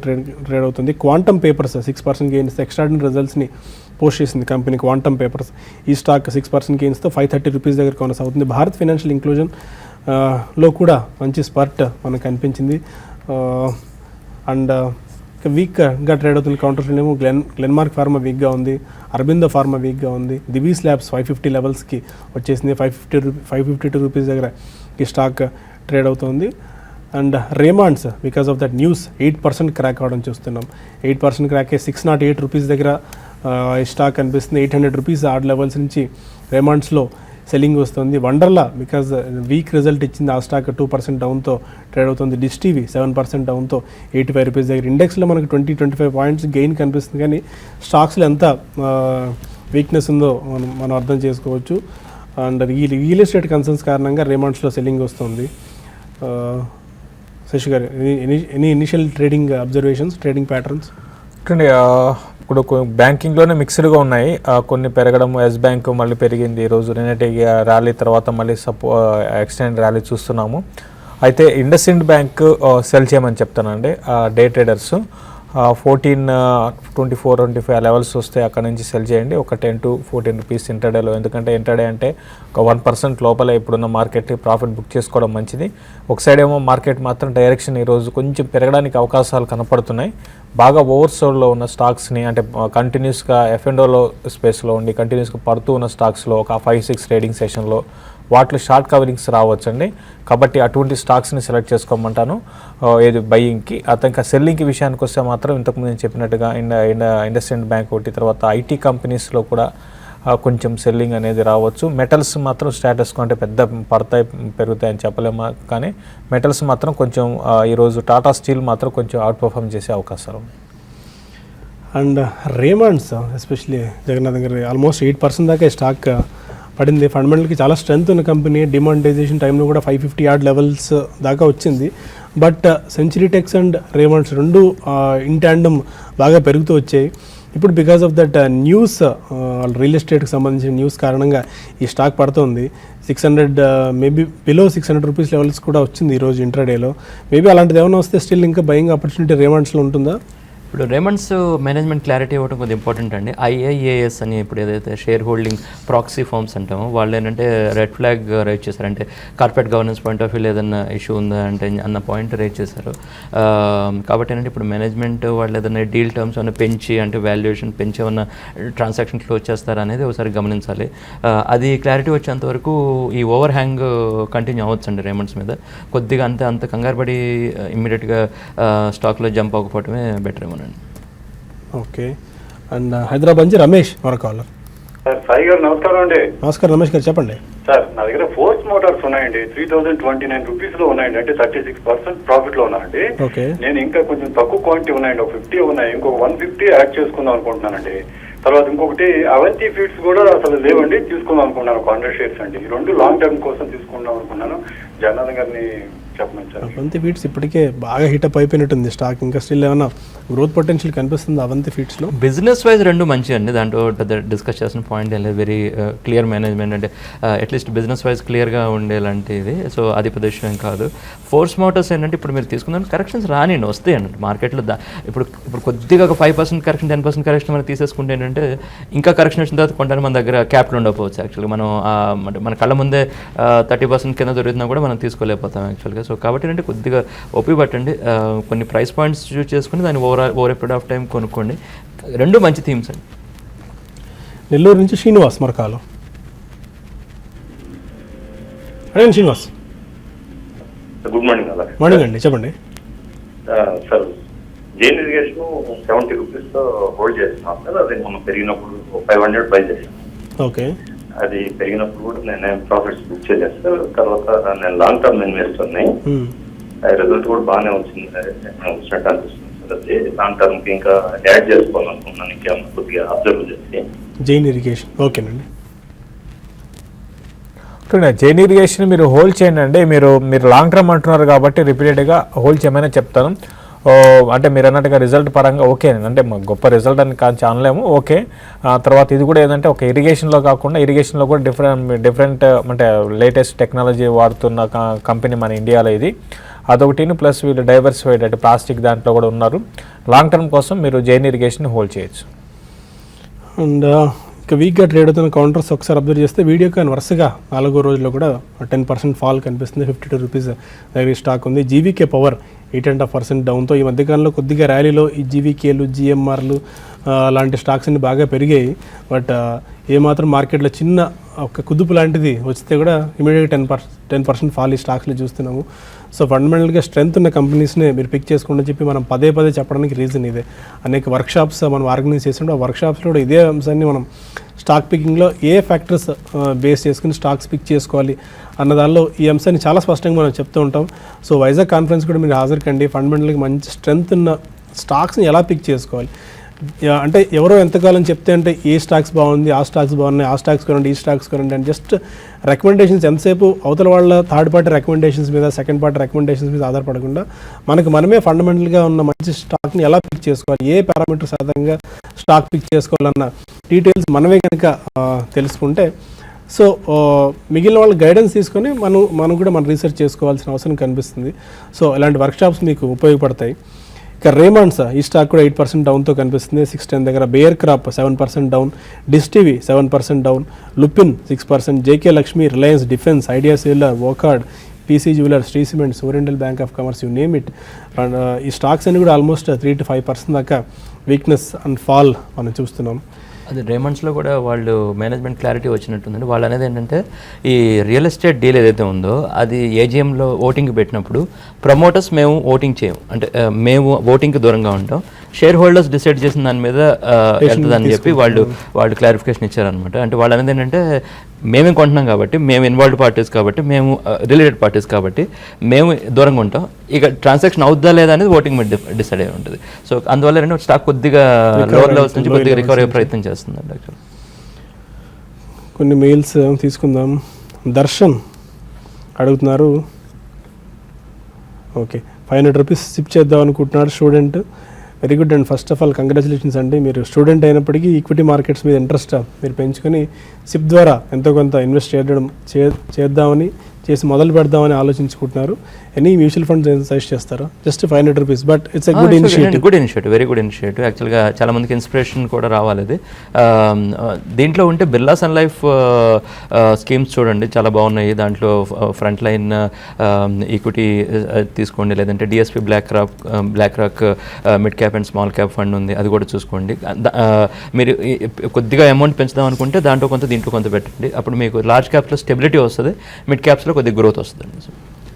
ట్రేడ్ అవుతుంది. క్వాంటమ్ పేపర్స్ 6% గెయిన్స్తో ఎక్స్ట్రాడినరీ రిజల్ట్స్ని పోస్ట్ చేసింది కంపెనీ క్వాంటమ్ పేపర్స్. ఈ స్టాక్ 6% గెయిన్స్తో 530 రూపీస్ దగ్గర కొనసాగుతుంది. భారత్ ఫైనాన్షియల్ ఇంక్లూజన్ లో కూడా మంచి స్పర్ట్ మనకు కనిపించింది. అండ్ వీక్గా ట్రేడ్ అవుతుంది. కౌంటర్స్లో ఏమో గ్లెన్మార్క్ ఫార్మా వీక్గా ఉంది, అరబిందో ఫార్మా వీక్గా ఉంది. దివీస్ ల్యాబ్స్ 550 లెవెల్స్కి వచ్చేసింది. 552 రూపీస్ దగ్గర ఈ స్టాక్ ట్రేడ్ అవుతుంది. And Raymond's because of that news 8% crack అవడం చూస్తున్నాం. 8% క్రాక్ 608 రూపీస్ దగ్గర ఈ స్టాక్ కనిపిస్తుంది. 800 రూపీస్ ఆర్డ్ లెవెల్స్ నుంచి రేమాండ్స్లో సెల్లింగ్ వస్తుంది. వండర్లా బికాజ్ వీక్ రిజల్ట్ ఇచ్చింది, ఆ స్టాక్ 2% డౌన్తో ట్రేడ్ అవుతుంది. డిష్ టీవీ 7% డౌన్తో 85 రూపీస్ దగ్గర. ఇండెక్స్లో మనకు 20-25 పాయింట్స్ గెయిన్ కనిపిస్తుంది, కానీ స్టాక్స్లో ఎంత వీక్నెస్ ఉందో మనం అర్థం చేసుకోవచ్చు. అండ్ రియల్ ఎస్టేట్ కన్సర్న్స్ కారణంగా రేమాండ్స్లో సెల్లింగ్ వస్తుంది. శశి గారు, any initial trading observations, trading patterns? ఇప్పుడు బ్యాంకింగ్లోనే మిక్స్డ్గా ఉన్నాయి. కొన్ని పెరగడం, ఎస్ బ్యాంక్ మళ్ళీ పెరిగింది ఈరోజు, నిన్నటి ర్యాలీ తర్వాత మళ్ళీ ఎక్స్టెండ్ ర్యాలీ చూస్తున్నాము. అయితే ఇండస్ఇండ్ బ్యాంక్ సెల్ చేయమని చెప్తానండి. డే ట్రేడర్స్ 14-24-25 లెవెల్స్ వస్తే అక్కడ నుంచి సెల్ చేయండి. ఒక 10 to 14 రూపీస్ ఇంటర్డేలో. ఎందుకంటే ఇంటర్డే అంటే ఒక 1% లోపల ఇప్పుడున్న మార్కెట్ ప్రాఫిట్ బుక్ చేసుకోవడం మంచిది. ఒక సైడ్ ఏమో మార్కెట్ మాత్రం డైరెక్షన్ ఈరోజు కొంచెం పెరగడానికి అవకాశాలు కనపడుతున్నాయి. బాగా ఓవర్సోల్డ్లో ఉన్న స్టాక్స్ని, అంటే కంటిన్యూస్గా ఎఫ్ఎండోలో స్పేస్లో ఉండి కంటిన్యూస్గా పడుతూ ఉన్న స్టాక్స్లో ఒక 5-6 ట్రేడింగ్ సెషన్లో వాటిలో షార్ట్ కవరింగ్స్ రావచ్చండి. కాబట్టి అటువంటి స్టాక్స్ని సెలెక్ట్ చేసుకోమంటాను ఏది బయింగ్కి. ఇంకా సెల్లింగ్కి విషయానికి వస్తే మాత్రం ఇంతకుముందు నేను చెప్పినట్టుగా ఇండస్ఇండ్ బ్యాంక్ ఒకటి, తర్వాత ఐటీ కంపెనీస్లో కూడా కొంచెం సెల్లింగ్ అనేది రావచ్చు. మెటల్స్ మాత్రం స్టేటస్కో, అంటే పెద్ద పడతాయి పెరుగుతాయని చెప్పలేము, కానీ మెటల్స్ మాత్రం కొంచెం ఈరోజు టాటా స్టీల్ మాత్రం కొంచెం అవుట్ పర్ఫార్మ్ చేసే అవకాశాలు ఉన్నాయి. అండ్ రేమాండ్స్ ఎస్పెషలీ జగన్నాథ్ గారు ఆల్మోస్ట్ 8% దాకా స్టాక్ పడింది. ఫండమెంటల్కి చాలా స్ట్రెంత్ ఉన్న కంపెనీ. డిమానిటైజేషన్ టైంలో కూడా 550 ఆర్డ్ లెవెల్స్ దాకా వచ్చింది. But Century Tex and Raymonds రెండు ఇన్ ట్యాండమ్ బాగా పెరుగుతూ వచ్చాయి. ఇప్పుడు because of that news, real ఎస్టేట్కి సంబంధించిన న్యూస్ కారణంగా ఈ స్టాక్ పడుతుంది. 600 మేబీ బిలో 600 రూపీస్ లెవెల్స్ కూడా వచ్చింది ఈరోజు ఇంట్రాడేలో. మేబీ అలాంటిది ఏమైనా వస్తే స్టిల్ ఇంకా బయింగ్ ఆపర్చునిటీ రేమాండ్స్లో ఉంటుందా? ఇప్పుడు రేమండ్స్ మేనేజ్మెంట్ క్లారిటీ ఇవ్వడం కొద్దిగా ఇంపార్టెంట్ అండి. IIAS అని ఇప్పుడు ఏదైతే షేర్ హోల్డింగ్ ప్రాక్సీ ఫార్మ్స్ అంటామో వాళ్ళు ఏంటంటే రెడ్ ఫ్లాగ్ రైజ్ చేశారు. అంటే corporate governance point of view ఏదైనా ఇష్యూ ఉందా అంటే అన్న పాయింట్ రైజ్ చేశారు. కాబట్టి ఏంటంటే ఇప్పుడు మేనేజ్మెంట్ వాళ్ళు ఏదైనా డీల్ టర్మ్స్ ఏమైనా పెంచి, అంటే వాల్యుయేషన్ పెంచి ఏమన్నా ట్రాన్సాక్షన్ క్లోజ్ చేస్తారా అనేది ఒకసారి గమనించాలి. అది క్లారిటీ వచ్చేంత వరకు ఈ ఓవర్ హ్యాంగ్ కంటిన్యూ అవ్వచ్చండి రేమండ్స్ మీద. కొద్దిగా అంత కంగారు పడి ఇమ్మీడియట్గా స్టాక్లో జంప్ అవ్వకపోవటమే బెటర్ ఏమో. ఓకే. అండ్ హైదరాబాద్ నుంచి రమేష్ మరో కాలర్. సార్ సాయి గారు నమస్కారం అండి. నమస్కారం రమేష్ గారు, చెప్పండి. సార్ నా దగ్గర ఫోర్స్ మోటార్స్ ఉన్నాయండి, 3029 రూపీస్ లో ఉన్నాయండి, అంటే 36% ప్రాఫిట్ లో ఉన్నాయండి. ఓకే. నేను ఇంకా కొంచెం తక్కువ క్వాంటిటీ ఉన్నాయండి, ఒక 50 ఉన్నాయి, ఇంకొక 150 యాడ్ చేసుకుందాం అనుకుంటున్నానండి. తర్వాత ఇంకొకటి అవంతి ఫీడ్స్ కూడా అసలు లేవండి, తీసుకుందాం అనుకున్నాను 100 షేర్స్ అండి. ఈ రెండు లాంగ్ టర్మ్ కోసం తీసుకుందాం అనుకున్నాను. జగన్నాథ్ గారిని చెప్పండి సార్. అవంతి ఫీడ్స్ ఇప్పటికే బాగా హీటప్ అయిపోయినట్టుంది స్టాక్. ఇంకా స్టిల్ ఏమైనా గ్రోత్ పొటెన్షియల్ కనిపిస్తుంది అవంతి ఫీడ్స్లో? బిజినెస్ వైజ్ రెండు మంచి అండి, దాంట్లో పెద్ద డిస్కస్ చేసిన పాయింట్ ఏం లేదు. వెరీ క్లియర్ మేనేజ్మెంట్, అంటే అట్లీస్ట్ బిజినెస్ వైజ్ క్లియర్గా ఉండేలాంటిది. సో అది పెద్ద విషయం కాదు. ఫోర్స్ మోటార్స్ ఏంటంటే ఇప్పుడు మీరు తీసుకుందాం కరెక్షన్స్ రానివ్వండి, వస్తాయండి మార్కెట్లో. ఇప్పుడు కొద్దిగా ఒక 5% కరెక్షన్ 10% కరెక్షన్ మనం తీసేసుకుంటే ఏంటంటే ఇంకా కరెక్షన్ వచ్చిన తర్వాత కొంటాను మన దగ్గర క్యాపిటల్ ఉండకపోవచ్చు. యాక్చువల్గా మనం మన కళ్ళ ముందే 30% కింద దొరుకుతున్నా కూడా మనం తీసుకోలేకపోతాం యాక్చువల్గా. సో కాబట్టి అంటే కొద్దిగా ఒప్పి పట్టండి, కొన్ని ప్రైస్ పాయింట్స్ చూస్ చేసుకుని దాన్ని ఓవర్ పీరియడ్ ఆఫ్ టైం కొనుక్కోండి. రెండు మంచి థీమ్స్ అండి. నెల్లూరు నుంచి శ్రీనివాస్ మరకాలో. అదే శ్రీనివాస్, గుడ్ మార్నింగ్. అలా మార్నింగ్ అండి, చెప్పండి. సార్ జైన్ ఇరిగేషన్ 70 రూపీస్తో హోల్డ్ చేస్తున్నాం సార్. అది మనం పెరిగినప్పుడు 500 బై చేసాం. ఓకే. అది పెరిగినప్పుడు కూడా నేను ప్రాఫిట్స్ బుక్ చేయలేదు సార్. తర్వాత నేను లాంగ్ టర్మ్ ఇన్వెస్టర్ని, రిజల్ట్ కూడా బాగానే వచ్చినట్టు అనిపిస్తుంది సార్. అది లాంగ్ టర్మ్కి ఇంకా యాడ్ చేసుకోవాలనుకున్నాను, ఇంకేమన్నా కొద్దిగా అబ్జర్వ్ చేసి. జైన్ ఇరిగేషన్ ఓకేనండి. జైన్ ఇరిగేషన్ మీరు హోల్డ్ చేయండి అండి. మీరు లాంగ్ టర్మ్ అంటున్నారు కాబట్టి రిపీటెడ్గా హోల్డ్ చేయమని చెప్తాను. అంటే మీరు అన్నట్టుగా రిజల్ట్ పరంగా ఓకే, అంటే గొప్ప రిజల్ట్ అని అనలేము, ఓకే. తర్వాత ఇది కూడా ఏంటంటే ఒక ఇరిగేషన్లో కాకుండా ఇరిగేషన్లో కూడా డిఫరెంట్ అంటే లేటెస్ట్ టెక్నాలజీ వాడుతున్న కంపెనీ మన ఇండియాలో ఇది అదొకటి. ప్లస్ వీళ్ళు డైవర్సిఫైడ్ అంటే ప్లాస్టిక్ దాంట్లో కూడా ఉన్నారు. లాంగ్ టర్మ్ కోసం మీరు జైన్ ఇరిగేషన్ హోల్డ్ చేయొచ్చు. అండ్ ఇక వీక్గా ట్రేడ్ అవుతున్న కౌంటర్స్ ఒకసారి అబ్జర్వ్ చేస్తే వీడియో కాన్ వరుసగా 4వ రోజులో కూడా 10% ఫాల్ కనిపిస్తుంది. 52 రూపీస్ దగ్గర స్టాక్ ఉంది. జీవీకే పవర్ 8.5% డౌన్తో ఈ మధ్యకాలంలో కొద్దిగా ర్యాలీలో ఈ జీవీకేలు జిఎంఆర్లు లాంటి స్టాక్స్ అన్ని బాగా పెరిగాయి. బట్ ఏమాత్రం మార్కెట్లో చిన్న ఒక కుదుపు లాంటిది వస్తే కూడా ఇమీడియట్గా 10% ఫాల్ ఈ స్టాక్స్లో చూస్తున్నాము. సో ఫండమెంటల్గా స్ట్రెంత్ ఉన్న కంపెనీస్ని మీరు పిక్ చేసుకోండి చెప్పి మనం పదే చెప్పడానికి రీజన్ ఇదే. అనేక వర్క్షాప్స్ మనం ఆర్గనైజ్ చేసినప్పుడు ఆ వర్క్షాప్స్లో కూడా ఇదే అంశాన్ని మనం స్టాక్ పికింగ్లో ఏ ఫ్యాక్టర్స్ బేస్ చేసుకుని స్టాక్స్ పిక్ చేసుకోవాలి అన్న దానిలో ఈ అంశాన్ని చాలా స్పష్టంగా మనం చెప్తూ ఉంటాం. సో వైజాగ్ కాన్ఫరెన్స్ కూడా మీరు హాజరు కండి. ఫండమెంటల్గా మంచి స్ట్రెంత్ ఉన్న స్టాక్స్ని ఎలా పిక్ చేసుకోవాలి అంటే ఎవరో ఎంతకాలం చెప్తే అంటే ఏ స్టాక్స్ బాగుంది, ఆ స్టాక్స్ బాగున్నాయి, ఆ స్టాక్స్ కొనండి, ఈ స్టాక్స్ కొనండి అని జస్ట్ రికమెండేషన్స్ ఎంతసేపు అవతల వాళ్ళ థర్డ్ పార్టీ రికమెండేషన్స్ మీద సెకండ్ పార్టీ రికమెండేషన్స్ మీద ఆధారపడకుండా మనమే ఫండమెంటల్గా ఉన్న మంచి స్టాక్ని ఎలా పిక్ చేసుకోవాలి, ఏ పారామీటర్స్ ఆధారంగా స్టాక్ పిక్ చేసుకోవాలన్న డీటెయిల్స్ మనమే కనుక తెలుసుకుంటే సో మిగిలిన వాళ్ళ గైడెన్స్ తీసుకొని మనం కూడా మన రీసెర్చ్ చేసుకోవాల్సిన అవసరం కనిపిస్తుంది. సో ఇలాంటి వర్క్షాప్స్ మీకు ఉపయోగపడతాయి. ఇక రేమాండ్స్ ఈ స్టాక్ కూడా 8% డౌన్తో కనిపిస్తుంది. 610 దగ్గర. Bayer crop 7% down. Dish TV 7% down. Lupin 6%. JK Lakshmi, Reliance Defence, Idea Cellular, Wockhardt, PC Jeweller, Shree cements, Oriental Bank of Commerce, you name it. And ఈ స్టాక్స్ అన్ని కూడా ఆల్మోస్ట్ 3 to 5% దాకా వీక్నెస్ అండ్ ఫాల్ మనం చూస్తున్నాం. అది రేమండ్స్లో కూడా వాళ్ళు మేనేజ్మెంట్ క్లారిటీ వచ్చినట్టుందండి. వాళ్ళు అనేది ఏంటంటే ఈ రియల్ ఎస్టేట్ డీల్ ఏదైతే ఉందో అది ఏజీఎంలో ఓటింగ్ పెట్టినప్పుడు ప్రమోటర్స్ మేము ఓటింగ్ చేయము, అంటే మేము ఓటింగ్కి దూరంగా ఉంటాం, షేర్ హోల్డర్స్ డిసైడ్ చేసిన దాని మీద వెళ్తుందని చెప్పి వాళ్ళు క్లారిఫికేషన్ ఇచ్చారనమాట. అంటే వాళ్ళు అనేది ఏంటంటే మేమే కొంటున్నాం కాబట్టి, మేము ఇన్వాల్వ్డ్ పార్టీస్ కాబట్టి, మేము రిలేటెడ్ పార్టీస్ కాబట్టి మేము దూరంగా ఉంటాం. ఇక ట్రాన్సాక్షన్ అవుద్దా లేదా అనేది ఓటింగ్ మీద డిసైడ్ అయి ఉంటుంది. సో అందువల్ల ఏంటంటే స్టాక్ కొద్దిగా లోవర్ లెవెల్స్ నుంచి కొద్దిగా రికవరీ అయ్యే ప్రయత్నం చేస్తుందండి. యాక్చువల్ కొన్ని మెయిల్స్ తీసుకుందాం. దర్శన్ అడుగుతున్నారు, ఓకే 500 రూపీస్ సిప్ చేద్దాం అనుకుంటున్నారు student. Very good and first of all congratulations అండి. మీరు స్టూడెంట్ అయినప్పటికీ ఈక్విటీ మార్కెట్స్ మీద ఇంట్రెస్ట్ మీరు పెంచుకొని సిప్ ద్వారా ఎంతో కొంత ఇన్వెస్ట్ చేద్దామని మొదలు పెడదామని ఆలోచించుకుంటున్నారు. ఎనీ మ్యూచువల్ ఫండ్స్ సజెస్ట్ చేస్తారా? Just 500 rupees, but it's good initiative. Good initiative, very good initiative. యాక్చువల్గా చాలా మందికి ఇన్స్పిరేషన్ కూడా రావాలి అది. దీంట్లో ఉంటే బిర్లా సన్ లైఫ్ స్కీమ్స్ చూడండి, చాలా బాగున్నాయి. దాంట్లో ఫ్రంట్ లైన్ ఈక్విటీ తీసుకోండి, లేదంటే DSP Black Rock mid cap and small cap fund ఉంది, అది కూడా చూసుకోండి. మీరు కొద్దిగా అమౌంట్ పెంచుదాం అనుకుంటే దాంట్లో కొంత దీంట్లో కొంత పెట్టండి. అప్పుడు మీకు లార్జ్ క్యాప్స్లో స్టెబిలిటీ వస్తుంది, మిడ్ క్యాప్స్లో కొద్దిగా గ్రోత్ వస్తుందండి.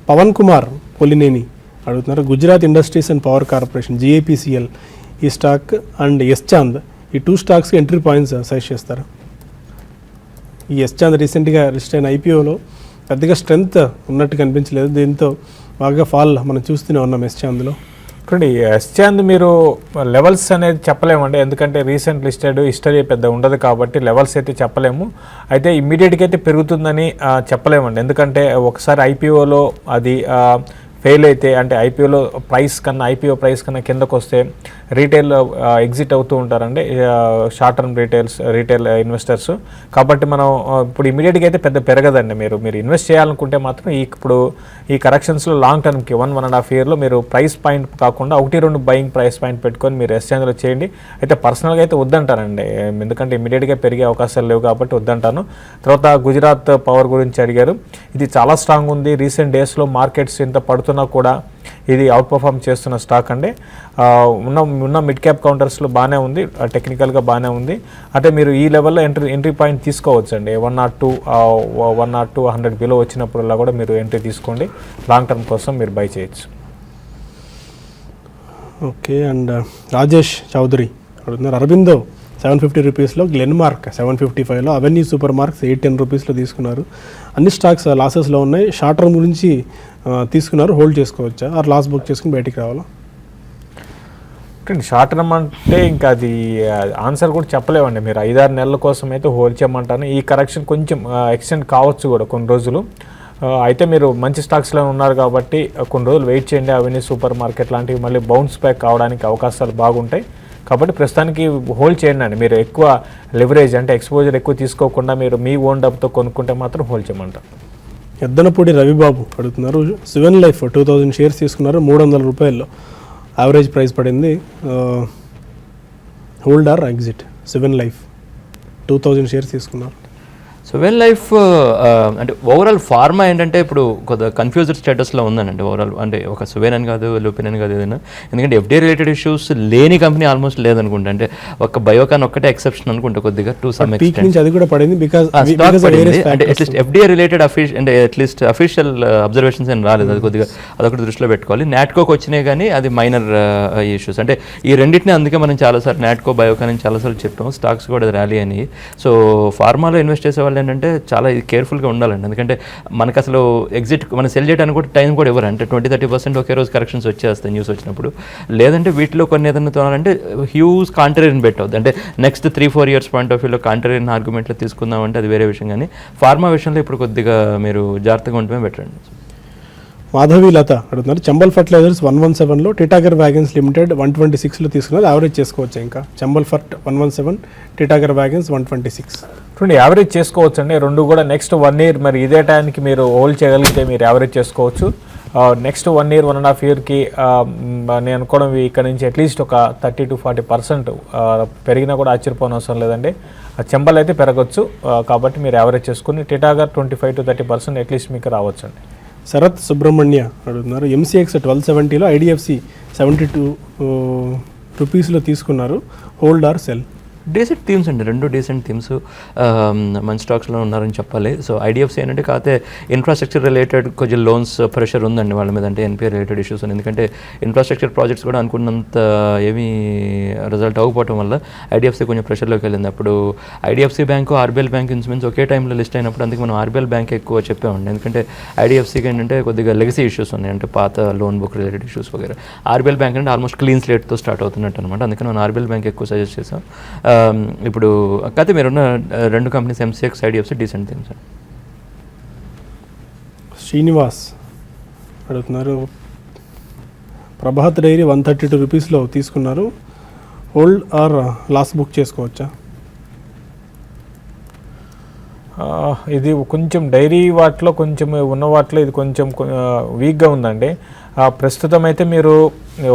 పవన్ కుమార్ పొలినేని అడుగుతున్నారు, Gujarat industries and power corporation GAPCL ఈ స్టాక్ అండ్ ఎస్ చాంద్ ఈ 2 స్టాక్స్కి ఎంట్రీ పాయింట్స్ సజెస్ట్ చేస్తారు. ఈ ఎస్ చాంద్ రీసెంట్గా లిస్ట్ అయిన IPOలో పెద్దగా స్ట్రెంగ్త్ ఉన్నట్టు కనిపించలేదు, దీంతో బాగా ఫాల్ మనం చూస్తూనే ఉన్నాం ఎస్ చాంద్లో. చూడండి, ఎస్ చాంద్ మీరు లెవెల్స్ అనేది చెప్పలేమండి, ఎందుకంటే రీసెంట్ లిస్టెడ్ హిస్టరీ పెద్ద ఉండదు కాబట్టి లెవెల్స్ అయితే చెప్పలేము. అయితే ఇమ్మీడియట్గా అయితే పెరుగుతుందని చెప్పలేమండి, ఎందుకంటే ఒకసారి IPOలో అది ఫెయిల్ అయితే, అంటే IPO ప్రైస్ కన్నా కిందకు వస్తే రీటైల్ ఎగ్జిట్ అవుతూ ఉంటారండి షార్ట్ టర్మ్ రీటైల్ ఇన్వెస్టర్స్. కాబట్టి మనం ఇప్పుడు ఇమీడియట్గా అయితే పెద్ద పెరగదండి. మీరు ఇన్వెస్ట్ చేయాలనుకుంటే మాత్రం ఇప్పుడు ఈ కరెక్షన్స్లో లాంగ్ టర్మ్కి 1.5 ఇయర్లో మీరు ప్రైస్ పాయింట్ కాకుండా 1-2 బయింగ్ ప్రైస్ పాయింట్ పెట్టుకొని మీరు ఎక్స్చేంజ్లో చేయండి. అయితే పర్సనల్గా అయితే వద్దంటానండి, ఎందుకంటే ఇమీడియట్గా పెరిగే అవకాశాలు లేవు కాబట్టి వద్దంటాను. తర్వాత గుజరాత్ పవర్ గురించి అడిగారు, ఇది చాలా స్ట్రాంగ్ ఉంది. రీసెంట్ డేస్లో మార్కెట్స్ ఇంత పడుతున్నా కూడా ఇది అవుట్ పర్ఫార్మ్ చేస్తున్న స్టాక్ అండి. ఉన్న మిడ్ క్యాప్ కౌంటర్స్లో బాగానే ఉంది, టెక్నికల్గా బాగానే ఉంది. అంటే మీరు ఈ లెవెల్లో ఎంట్రీ పాయింట్ తీసుకోవచ్చు అండి. 102 100 బిలో వచ్చినప్పుడల్లా కూడా మీరు ఎంట్రీ తీసుకోండి, లాంగ్ టర్మ్ కోసం మీరు బై చేయొచ్చు. ఓకే, అండ్ రాజేష్ చౌదరి అడుగుతున్నారు, అరబిందో 750 రూపీస్లో, గ్లెన్మార్క్ 755లో, అవెన్యూ సూపర్ మార్క్స్ 810 రూపీస్లో తీసుకున్నారు. అన్ని స్టాక్స్ లాసెస్లో ఉన్నాయి. షార్ట్ టర్మ్ గురించి తీసుకున్నారు, హోల్డ్ చేసుకోవచ్చా ఆర్ లాస్ బుక్ చేసుకుని బయటికి రావాలా? షార్ట్ టర్మ్ అంటే ఇంకా అది ఆన్సర్ కూడా చెప్పలేమండి. మీరు 5-6 నెలల కోసం అయితే హోల్డ్ చేయమంటాను. ఈ కరెక్షన్ కొంచెం ఎక్స్టెండ్ కావచ్చు కూడా కొన్ని రోజులు. అయితే మీరు మంచి స్టాక్స్లో ఉన్నారు కాబట్టి కొన్ని రోజులు వెయిట్ చేయండి. అవన్నీ సూపర్ మార్కెట్ లాంటివి మళ్ళీ బౌన్స్ బ్యాక్ కావడానికి అవకాశాలు బాగుంటాయి. కాబట్టి ప్రస్తుతానికి హోల్డ్ చేయండి అండి. మీరు ఎక్కువ లివరేజ్ అంటే ఎక్స్పోజర్ ఎక్కువ తీసుకోకుండా మీరు మీ ఓన్ డబ్బుతో కొనుక్కుంటే మాత్రం హోల్డ్ చేయమంటారు. ఎద్దనపూడి రవిబాబు అడుగుతున్నారు, సివెన్ లైఫ్ 2000 షేర్స్ తీసుకున్నారు, 300 రూపాయల్లో యావరేజ్ ప్రైస్ పడింది, హోల్డ్ ఆర్ ఎగ్జిట్? సివెన్ లైఫ్ 2000 షేర్స్ తీసుకున్నారు. సివెన్ లైఫ్ అంటే ఓవరాల్ ఫార్మా ఏంటంటే ఇప్పుడు కొద్దిగా కన్ఫ్యూజ్డ్ స్టేటస్లో ఉందండి ఓవరాల్. అంటే ఒక సువెన్ అని కాదు, లూపిన్ అని కాదు, ఏదైనా. ఎందుకంటే ఎఫ్డీఏ రిలేటెడ్ ఇష్యూస్ లేని కంపెనీ ఆల్మోస్ట్ లేదనుకుంటా. అంటే ఒక బయోకాన్ ఒక్కటే ఎక్సెప్షన్ అనుకుంటా కొద్దిగా టు సమ్ ఎక్స్టెంట్. అది కూడా పడింది బికాజ్ అంటే అట్లీస్ట్ ఎఫ్డీఏ రిలేటెడ్ అంటే అట్లీస్ట్ అఫీషియల్ అబ్జర్వేషన్స్ ఏం రాలేదు. అది కొద్దిగా అదొకటి దృష్టిలో పెట్టుకోవాలి. నాట్కోకి వచ్చినాయి కానీ అది మైనర్ ఇష్యూస్. అంటే ఈ రెండింటిని అందుకే మనం చాలాసార్లు నాట్కో బయోకాన్ అని చాలాసార్లు చెప్పాం. స్టాక్స్ కూడా ర్యాలీ అని. సో ఫార్మాలో ఇన్వెస్ట్ చేసే వాళ్ళు ఏంటంటే చాలా కేర్ఫుల్గా ఉండాలండి. ఎందుకంటే మనకు అసలు ఎగ్జిట్ మనం సెల్ చేయడానికి కూడా టైం కూడా ఇవ్వరు. అంటే 20-30% ఒకే రోజు కరెక్షన్స్ వచ్చేస్తాయి న్యూస్ వచ్చినప్పుడు. లేదంటే వీటిలో కొన్ని ఏదైనా తోనాలంటే హ్యూజ్ కాంట్రేరియన్ బెట్ అవుతుంది. అంటే నెక్స్ట్ 3-4 ఇయర్స్ పాయింట్ ఆఫ్ వ్యూలో కాంట్రేరియన్ ఆర్గ్యుమెంట్లో తీసుకుందామంటే అది వేరే విషయం. కానీ ఫార్మా విషయంలో ఇప్పుడు కొద్దిగా మీరు జాగ్రత్తగా ఉండటమే బెటర్ అండి. మాధవి లత అడుగుతున్నారు, చంబల్ ఫర్టిలైజర్స్ 117లో, టిటాగర్ వ్యాగన్స్ లిమిటెడ్ 126లో తీసుకున్నారు, యావరేజ్ చేసుకోవచ్చు? ఇంకా చంబల్ ఫర్ట్ 117, టిటాగర్ వ్యాగన్స్ 126. చూడండి, యావరేజ్ చేసుకోవచ్చు అండి. రెండు కూడా నెక్స్ట్ 1 year మరి ఇదే టైంకి మీరు హోల్డ్ చేయగలిగితే మీరు యావరేజ్ చేసుకోవచ్చు. నెక్స్ట్ 1 year 1.5 yearకి నేను అనుకోవడం ఇక్కడ నుంచి అట్లీస్ట్ ఒక 30-40% పెరిగినా కూడా ఆశ్చర్యపోని అవసరం లేదండి. చెంబల్ అయితే పెరగచ్చు. కాబట్టి మీరు యావరేజ్ చేసుకుని టిటాగర్ 25-30% అట్లీస్ట్ మీకు రావచ్చు అండి. శరత్ సుబ్రహ్మణ్య అడుగుతున్నారు, ఎంసీఎక్స్ 1270లో, ఐడిఎఫ్సి 72 రూపీస్లో తీసుకున్నారు, hold are cell? Decent themes అండి, రెండు డీసెంట్ థీమ్స్ మంచి స్టాక్స్లో ఉన్నారని చెప్పాలి. సో ఐడిఎఫ్సి ఏంటంటే కాకపోతే ఇన్ఫ్రాస్ట్రక్చర్ రిలేటెడ్ కొంచెం లోన్స్ ప్రెషర్ ఉందండి వాళ్ళ మీద. అంటే ఎన్పిఏ రిలేటెడ్ ఇష్యూస్ అని. ఎందుకంటే ఇన్ఫ్రాస్ట్రక్చర్ ప్రాజెక్ట్స్ కూడా అనుకున్నంత ఏమీ రిజల్ట్ అవ్వకపోవడం వల్ల ఐడిఎఫ్సి కొంచెం ప్రెషర్లోకి వెళ్ళింది. అప్పుడు IDFC bank, RBL bank instruments ఒకే టైంలో లిస్ట్ అయినప్పుడు అందుకే మనం ఆర్బీఎల్ బ్యాంక్ ఎక్కువ చెప్పామండి. ఎందుకంటే ఐడిఎఫ్సికి ఏంటంటే కొద్దిగా లెగసీ ఇష్యూస్ ఉన్నాయి. అంటే పాత లోన్ బుక్ రిలేటెడ్ ఇష్యూస్ వగేరా. ఆర్బీఎల్ బ్యాంక్ అంటే ఆల్మోస్ట్ క్లీన్ స్లేట్తో స్టార్ట్ అవుతున్నట్టు అనమాట. అందుకని మనం ఆర్బీఎల్ బ్యాంక్ ఎక్కువ సజెస్ట్ చేసాం. ఇప్పుడు కాకపోతే మీరున్న రెండు companies MCX, IDFC decent things. Srinivas అడుగుతున్నారు, ప్రభాత్ డైరీ 132 రూపీస్లో తీసుకున్నారు, హోల్డ్ ఆర్ లాస్ బుక్ చేసుకోవచ్చా? ఇది కొంచెం డైరీ వాటిలో కొంచెం ఉన్న వాటిలో ఇది కొంచెం వీక్గా ఉందండి. ప్రస్తుతం అయితే మీరు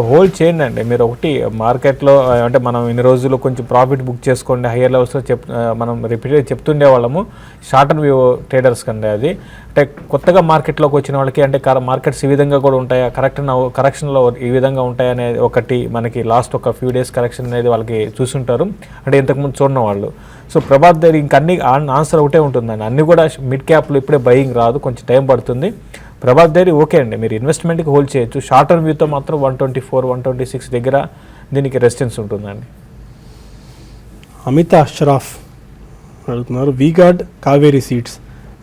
హోల్డ్ చేయండి అండి. మీరు ఒకటి మార్కెట్లో అంటే మనం ఇన్ని రోజులు కొంచెం ప్రాఫిట్ బుక్ చేసుకోండి హయ్యర్ లెవెల్స్లో మనం రిపీటెడ్ చెప్తుండే వాళ్ళము షార్టర్ వ్యూ ట్రేడర్స్ కంటే. అది అంటే కొత్తగా మార్కెట్లోకి వచ్చిన వాళ్ళకి అంటే మార్కెట్స్ ఈ విధంగా కూడా ఉంటాయా, కరెక్షన్లో ఈ విధంగా ఉంటాయనేది ఒకటి మనకి లాస్ట్ ఒక ఫ్యూ డేస్ కరెక్షన్ అనేది వాళ్ళకి చూసుంటారు, అంటే ఇంతకుముందు చూడడం వాళ్ళు. సో ప్రభాత్ దగ్గర ఇంక అన్ని ఆన్సర్ ఒకటే ఉంటుందండి. అన్నీ కూడా మిడ్ క్యాప్లో ఇప్పుడే బయింగ్ రాదు, కొంచెం టైం పడుతుంది. ప్రభాత్ డైరీ ఓకే అండి, మీరు ఇన్వెస్ట్మెంట్కి హోల్డ్ చేయొచ్చు. షార్ట్ టర్మ్ వ్యూతో మాత్రం 124-126 దగ్గర దీనికి రెసిస్టెన్స్ ఉంటుందండి. అమిత అష్రాఫ్ అడుగుతున్నారు, V Guard Kaveri seeds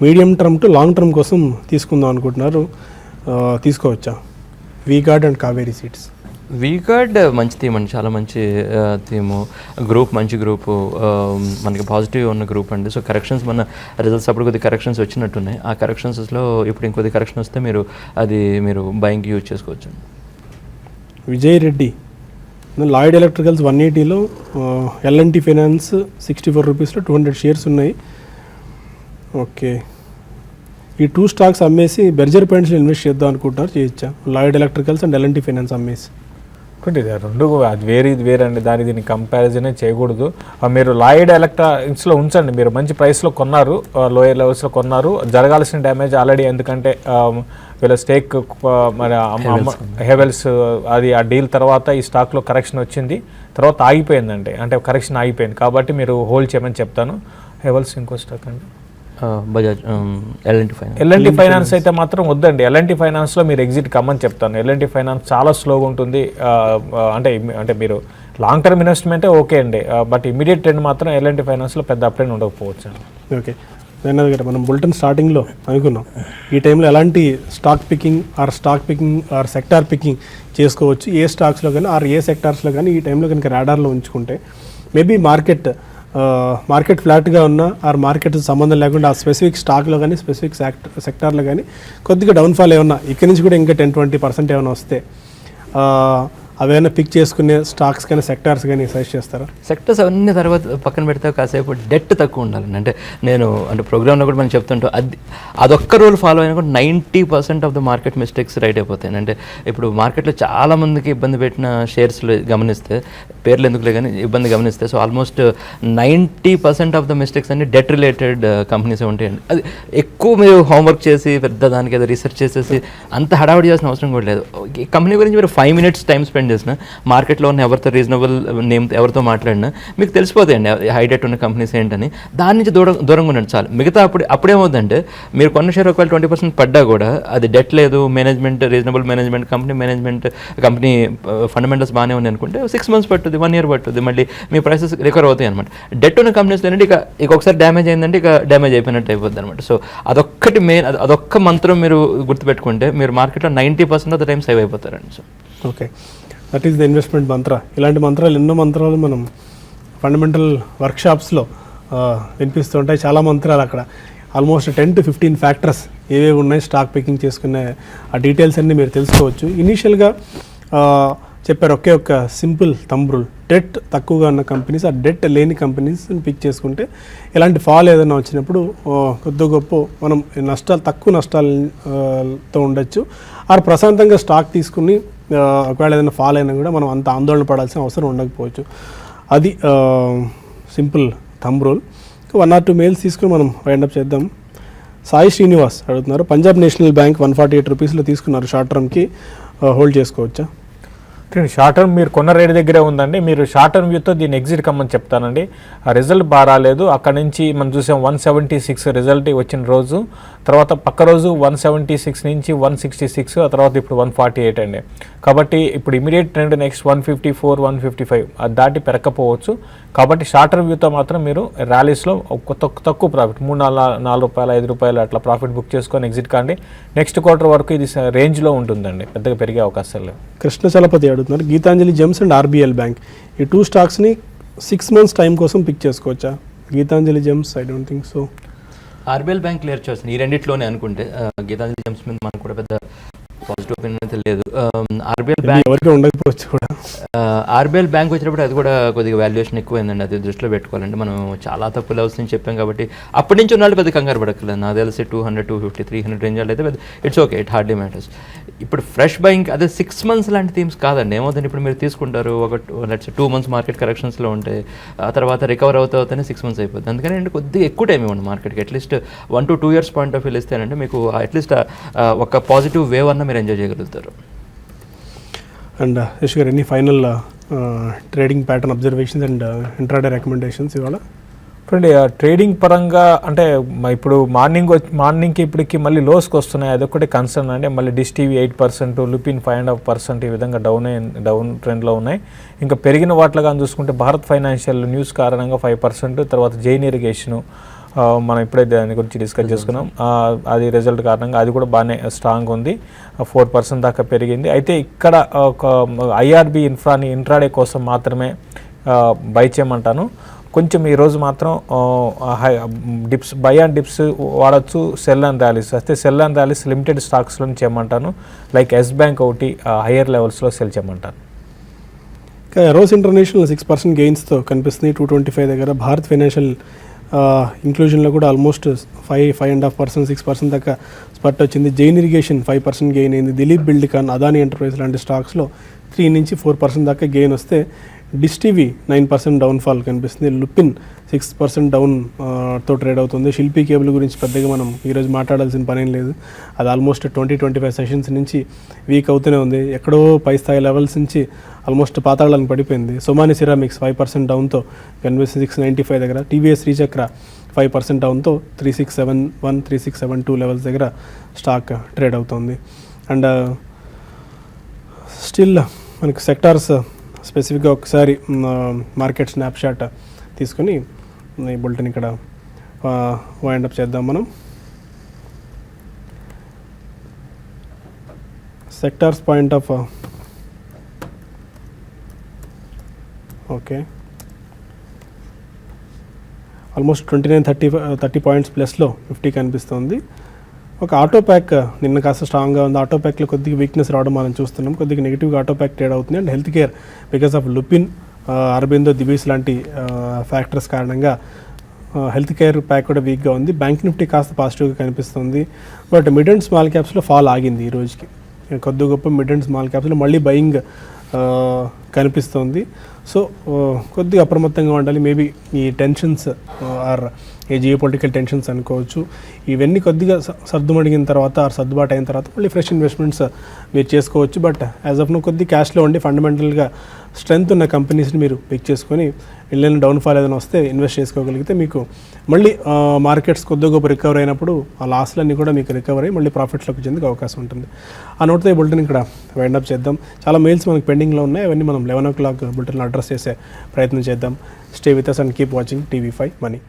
medium term to long term కోసం తీసుకుందాం అనుకుంటున్నారు, తీసుకోవచ్చా? V Guard and Kaveri seeds. V Guard మంచి థీమ్ అండి, చాలా మంచి థీము. గ్రూప్ మంచి గ్రూపు, మనకి పాజిటివ్ ఉన్న గ్రూప్ అండి. సో కరెక్షన్స్ మన రిజల్ట్స్ అప్పుడు కొద్దిగా కరెక్షన్స్ వచ్చినట్టున్నాయి. ఆ కరెక్షన్స్లో ఇప్పుడు ఇంకొద్ది కరెక్షన్ వస్తే మీరు బయింగ్కి యూజ్ చేసుకోవచ్చు. విజయ్ రెడ్డి, లాయిడ్ ఎలక్ట్రికల్స్ 180లో, ఎల్ఎన్టీ ఫైనాన్స్ 64 రూపీస్లో 200 షేర్స్ ఉన్నాయి. ఓకే, ఈ 2 స్టాక్స్ అమ్మేసి బెర్జర్ పాయింట్స్లో ఇన్వెస్ట్ చేద్దాం అనుకుంటున్నారు, చేయొచ్చా? Lloyd Electricals and L and T finance అమ్మేసి. రెండు అది వేరే అండి, దీన్ని కంపారిజనే చేయకూడదు. మీరు లాయిడ్ ఎలక్ట్రానిక్స్లో ఉంచండి. మీరు మంచి ప్రైస్లో కొన్నారు, లోయర్ లెవెల్స్లో కొన్నారు, జరగాల్సిన డ్యామేజ్ ఆల్రెడీ, ఎందుకంటే వీళ్ళ స్టేక్ మరి హెవెల్స్ అది ఆ డీల్ తర్వాత ఈ స్టాక్లో కరెక్షన్ వచ్చింది, తర్వాత ఆగిపోయిందండి, అంటే కరెక్షన్ ఆగిపోయింది. కాబట్టి మీరు హోల్డ్ చేయమని చెప్తాను. హెవెల్స్ ఇంకో స్టాక్ అండి బజాజ్, ఎల్ఎన్టీ ఫైనాన్స్ అయితే మాత్రం వద్దండి. ఎల్ఎన్టీ ఫైనాన్స్లో మీరు ఎగ్జిట్ కమ్మని చెప్తాను. ఎల్ఎన్టీ ఫైనాన్స్ చాలా స్లోగా ఉంటుంది. అంటే మీరు లాంగ్ టర్మ్ ఇన్వెస్ట్మెంటే ఓకే అండి, బట్ ఇమీడియట్ ట్రెండ్ మాత్రం ఎల్ఎన్టీ ఫైనాన్స్లో పెద్ద అప్ ట్రెండ్ ఉండకపోవచ్చు అండి. ఓకే, మనం బులెటిన్ స్టార్టింగ్లో అనుకున్నాం ఈ టైంలో ఎలాంటి stock picking or sector picking చేసుకోవచ్చు, ఏ స్టాక్స్లో కానీ ఆర్ ఏ సెక్టార్స్లో కానీ ఈ టైంలో కనుక రాడార్లో ఉంచుకుంటే మేబీ మార్కెట్ మార్కెట్ ఫ్లాట్గా ఉన్నా ఆ మార్కెట్ సంబంధం లేకుండా ఆ స్పెసిఫిక్ స్టాక్లో కానీ స్పెసిఫిక్ సెక్టార్లో కానీ కొద్దిగా డౌన్ఫాల్ ఏమన్నా ఇక్కడి నుంచి కూడా ఇంకా 10-20% ఏమైనా వస్తే అవేమైనా పిక్ చేసుకునే స్టాక్స్ కానీ సెక్టార్స్ కానీ సజెస్ట్ చేస్తారా? సెక్టర్స్ అవన్నీ తర్వాత పక్కన పెడితే కాసేపు డెట్ తక్కువ ఉండాలండి. అంటే ప్రోగ్రామ్లో కూడా మనం చెప్తుంటాం అదొక్క రూల్ ఫాలో అయినా కూడా 90% off the market mistakes right అయిపోతాయి. అంటే ఇప్పుడు మార్కెట్లో చాలా మందికి ఇబ్బంది పెట్టిన షేర్స్లో గమనిస్తే, పేర్లు ఎందుకులే కానీ ఇబ్బంది గమనిస్తే, so almost 90% off the mistakes అన్ని డెట్ రిలేటెడ్ కంపెనీస్ ఉంటాయండి. అది ఎక్కువ మీరు హోంవర్క్ చేసి పెద్ద దానికి ఏదో రీసెర్చ్ చేసేసి అంత హడావిడి చేసిన అవసరం కూడా లేదు. ఈ కంపెనీ గురించి మీరు 5 minutes టైం స్పెండ్ చేసిన, మార్కెట్లో ఉన్న ఎవరితో రీజనబుల్ నేమ్ ఎవరితో మాట్లాడినా మీకు తెలిసిపోతాయండి హైడెట్ ఉన్న కంపెనీస్ ఏంటని. దాని నుంచి దూరంగా ఉండండి చాలు. మిగతా అప్పుడేమవుతుందంటే మీరు కొన్న షేర్ ఒకవేళ 20% పడ్డా కూడా అది డెట్ లేదు, management reasonable management, company fundamentals బాగానే ఉంది అనుకుంటే 6 months పట్టుద్ది, 1 year పట్టుద్ది, మళ్ళీ మీ ప్రైసెస్ రికవర్ అవుతాయి అనమాట. డెట్ ఉన్న కంపెనీస్ ఏంటంటే ఇక ఒకసారి డ్యామేజ్ అయిందంటే ఇక డ్యామేజ్ అయిపోయినట్టు అయిపోద్ది అనమాట. సో అదొక్కటి మెయిన్, అదొక్క మంత్రం మీరు గుర్తుపెట్టుకుంటే మీరు మార్కెట్లో 90% ఆఫ్ ద టైం సేవ్ అయిపోతారండి. So okay, that is the investment mantra. ఇలాంటి మంత్రాలు ఎన్నో మంత్రాలు మనం ఫండమెంటల్ వర్క్షాప్స్లో వినిపిస్తూ ఉంటాయి. చాలా మంత్రాలు అక్కడ ఆల్మోస్ట్ 10 to 15 ఫ్యాక్టర్స్ ఏవేవి ఉన్నాయి స్టాక్ పికింగ్ చేసుకునే ఆ డీటెయిల్స్ అన్నీ మీరు తెలుసుకోవచ్చు. ఇనీషియల్గా చెప్పారు ఒకే ఒక్క సింపుల్ థంబ్ రూల్, డెట్ తక్కువగా ఉన్న కంపెనీస్, ఆ డెట్ లేని కంపెనీస్ని పిక్ చేసుకుంటే ఎలాంటి ఫాల్ ఏదైనా వచ్చినప్పుడు కొద్ది గొప్ప మనం తక్కువ నష్టాలతో ఉండొచ్చు. ఆ ప్రశాంతంగా స్టాక్ తీసుకుని ఒకవేళ ఏదైనా ఫాల్ అయినా కూడా మనం అంత ఆందోళన పడాల్సిన అవసరం ఉండకపోవచ్చు. అది simple thumb rule. 1 or 2 mails తీసుకుని మనం వైండప్ చేద్దాం. సాయి శ్రీనివాస్ అడుగుతున్నారు, పంజాబ్ నేషనల్ బ్యాంక్ 148 రూపీస్లో తీసుకున్నారు, షార్ట్ టర్మ్కి హోల్డ్ చేసుకోవచ్చా? షార్ట్ టర్మ్ మీరు కొన్న రేట్ దగ్గరే ఉందండి. మీరు షార్ట్ టర్మ్ వ్యూతో దీన్ని ఎగ్జిట్ కమ్మని చెప్తానండి. ఆ రిజల్ట్ బాగా రాలేదు, అక్కడ నుంచి మనం చూసాం 176 రిజల్ట్ వచ్చిన రోజు, తర్వాత పక్క రోజు 176 నుంచి 166, ఆ తర్వాత ఇప్పుడు 148 అండి. కాబట్టి ఇప్పుడు ఇమీడియట్ ట్రెండ్ నెక్స్ట్ 154, 155 అది దాటి పెరగకపోవచ్చు. కాబట్టి షార్ట్ టర్మ్ వ్యూతో మాత్రం మీరు ర్యాలీస్లో తక్కువ ప్రాఫిట్, 3-4 రూపాయలు, 5 రూపాయలు అట్లా ప్రాఫిట్ బుక్ చేసుకొని ఎగ్జిట్ కాండి. నెక్స్ట్ క్వార్టర్ వరకు ఇది రేంజ్లో ఉంటుందండి, పెద్దగా పెరిగే అవకాశాలు లేవు. కృష్ణ చలపతి అడుగుతున్నారు, Gitanjali gems and RBL bank ఈ 2 స్టాక్స్ని 6 months టైం కోసం పిక్ చేసుకోవచ్చా? Gitanjali gems I don't think so. RBL bank clear చేస్తుంది ఈ రెండిట్లోనే అనుకుంటే. గీతాంజలి జెమ్స్ మీద మనకు కూడా పెద్ద పాజిటివ్ ఒపీనియన్ అయితే లేదు. ఆర్బిఎల్ బ్యాంక్ ఎవరికి ఉండకపోవచ్చు కూడా. ఆర్బిఎల్ బ్యాంక్ వచ్చినప్పుడు అది కూడా కొద్దిగా వాల్యుయేషన్ ఎక్కువైందండి, అది దృష్టిలో పెట్టుకోవాలంటే. మనం చాలా తక్కువ లెవెల్స్ నుంచి చెప్పాం కాబట్టి అప్పటి నుంచి ఉన్న పెద్ద కంగారు పడక్కలేదు. నాకు తెలిసి 200, 250, 300 రేంజ్ అయితే పెద్ద it's okay, it hardly matters. ఇప్పుడు ఫ్రెష్ బయింగ్ అదే 6 months లాంటి థీమ్స్ కాదండి. ఏమవుతుంది ఇప్పుడు మీరు తీసుకుంటారు, ఒక 2 months మార్కెట్ కరెక్షన్స్లో ఉంటే ఆ తర్వాత రికవర్ అవుతానే 6 months అయిపోతుంది. అందుకని అంటే కొద్దిగా ఎక్కువ టైం ఇవ్వండి మార్కెట్కి. At least 1 to 2 years point of view ఇస్తేనంటే మీకు అట్లీస్ట్ ఒక పాజిటివ్ వేవ్ అన్న మీరు ఎంజాయ్ చేయగలుగుతారు. అండ్ యశ్ గారు, ఎన్ని final trading pattern observations and intraday recommendations ఇవాళ? చూడండి, ట్రేడింగ్ పరంగా అంటే ఇప్పుడు మార్నింగ్కి ఇప్పటికి మళ్ళీ లోస్కి వస్తున్నాయి, అదొకటి కన్సర్న్ అండి. మళ్ళీ డిష్ టీవీ 8%, లుపిన్ 5.5% ఈ విధంగా డౌన్ ట్రెండ్లో ఉన్నాయి. ఇంకా పెరిగిన వాటిలో కానీ చూసుకుంటే భారత్ ఫైనాన్షియల్ న్యూస్ కారణంగా 5%, తర్వాత జైన్ ఇరిగేషను మనం ఇప్పుడే దాని గురించి డిస్కస్ చేసుకున్నాం, అది రిజల్ట్ కారణంగా అది కూడా బాగానే స్ట్రాంగ్ ఉంది, 4% దాకా పెరిగింది. అయితే ఇక్కడ ఒక ఐఆర్బి ఇన్ఫ్రాని ఇంట్రాడే కోసం మాత్రమే బై చేయమంటాను. కొంచెం ఈరోజు మాత్రం బై అండ్ డిప్స్ వాడచ్చు, సెల్ అండ్ ర్యాలీస్ అయితే సెల్ అండ్ ర్యాలీస్ లిమిటెడ్ స్టాక్స్లో చేయమంటాను. లైక్ ఎస్ బ్యాంక్ ఒకటి హయ్యర్ లెవెల్స్లో సెల్ చేయమంటాను. ఎరోస్ ఇంటర్నేషనల్ 6% గెయిన్స్తో కనిపిస్తుంది 225 దగ్గర. భారత్ ఫైనాన్షియల్ ఇంక్లూజన్లో కూడా ఆల్మోస్ట్ 5.5%, 6% దాకా స్పర్ట్ వచ్చింది. జైన్ ఇరిగేషన్ 5% గెయిన్ అయింది. దిలీప్ బిల్డ్కాన్, అదానీ ఎంటర్ప్రైజ్ లాంటి స్టాక్స్లో 3 నుంచి 4% దాకా గెయిన్ వస్తే డిష్ టీవీ 9% డౌన్ఫాల్ కనిపిస్తుంది. లుపిన్ 6% డౌన్ తో ట్రేడ్ అవుతుంది. శిల్పి కేబుల్ గురించి పెద్దగా మనం ఈరోజు మాట్లాడాల్సిన పనేం లేదు, అది ఆల్మోస్ట్ 20-25 సెషన్స్ నుంచి వీక్ అవుతూనే ఉంది. ఎక్కడో పై స్థాయి లెవెల్స్ నుంచి ఆల్మోస్ట్ పాతాళానికి పడిపోయింది. సోమాని సిరామిక్స్ 5% డౌన్తో కనిపిస్తుంది 695 దగ్గర. టీవీఎస్ రీచక్ర 5% డౌన్తో 3671, 3672 లెవెల్స్ దగ్గర స్టాక్ ట్రేడ్ అవుతుంది. అండ్ స్టిల్ మనకు సెక్టార్స్ స్పెసిఫిక్గా ఒకసారి మార్కెట్ స్నాప్షాట్ తీసుకొని ఈ బులెటిన్ ఇక్కడ వైండప్ చేద్దాం. మనం sectors point of okay almost 29-30 points ప్లస్లో 50 కనిపిస్తుంది. ఒక ఆటో ప్యాక్ నిన్న కాస్త స్ట్రాంగ్గా ఉంది. ఆటో ప్యాక్లో కొద్దిగా వీక్నెస్ రావడం మనం చూస్తున్నాం. కొద్దిగా నెగిటివ్గా ఆటో ప్యాక్ ట్రేడ్ అవుతుంది. And health care because of Lupin, Aurobindo, Divis లాంటి ఫ్యాక్టర్స్ కారణంగా హెల్త్ కేర్ ప్యాక్ కూడా వీక్గా ఉంది. బ్యాంక్ నిఫ్టీ కాస్త పాజిటివ్గా కనిపిస్తుంది. బట్ మిడ్ అండ్ స్మాల్ క్యాప్స్లో ఫాల్ ఆగింది ఈ రోజుకి. కొద్ది గొప్ప మిడ్ అండ్ స్మాల్ క్యాప్స్లో మళ్ళీ బయింగ్ కనిపిస్తుంది. సో కొద్దిగా అప్రమత్తంగా ఉండాలి. మేబీ ఈ టెన్షన్స్ ఆర్ ఈ జియో పొలిటికల్ టెన్షన్స్ అనుకోవచ్చు, ఇవన్నీ కొద్దిగా సర్దుమడిగిన తర్వాత సర్దుబాటు అయిన తర్వాత మళ్ళీ ఫ్రెష్ ఇన్వెస్ట్మెంట్స్ మీరు చేసుకోవచ్చు. బట్ యాజ్ ఆఫ్ నో కొద్ది క్యాష్లో ఉండి ఫండమెంటల్గా స్ట్రెంగ్త్ ఉన్న కంపెనీస్ని మీరు పిక్ చేసుకొని వెళ్ళిన డౌన్ఫాల్ ఏదైనా వస్తే ఇన్వెస్ట్ చేసుకోగలిగితే మీకు మళ్ళీ మార్కెట్స్ కొద్దిగా గొప్ప రికవర్ అయినప్పుడు ఆ లాస్లన్నీ కూడా మీకు రికవర్ అయ్యి మళ్ళీ ప్రాఫిట్స్లోకి వచ్చేందుకు అవకాశం ఉంటుంది. ఆ నోట్తో ఈ బులెటిన్ ఇక్కడ వైండప్ చేద్దాం. చాలా మెయిల్స్ మనకు పెండింగ్లో ఉన్నాయి, అవన్నీ మనం 11 o'clock బులెటిన్లో అడ్రస్ చేసే ప్రయత్నం చేద్దాం. Stay with us and keep watching TV5 Money.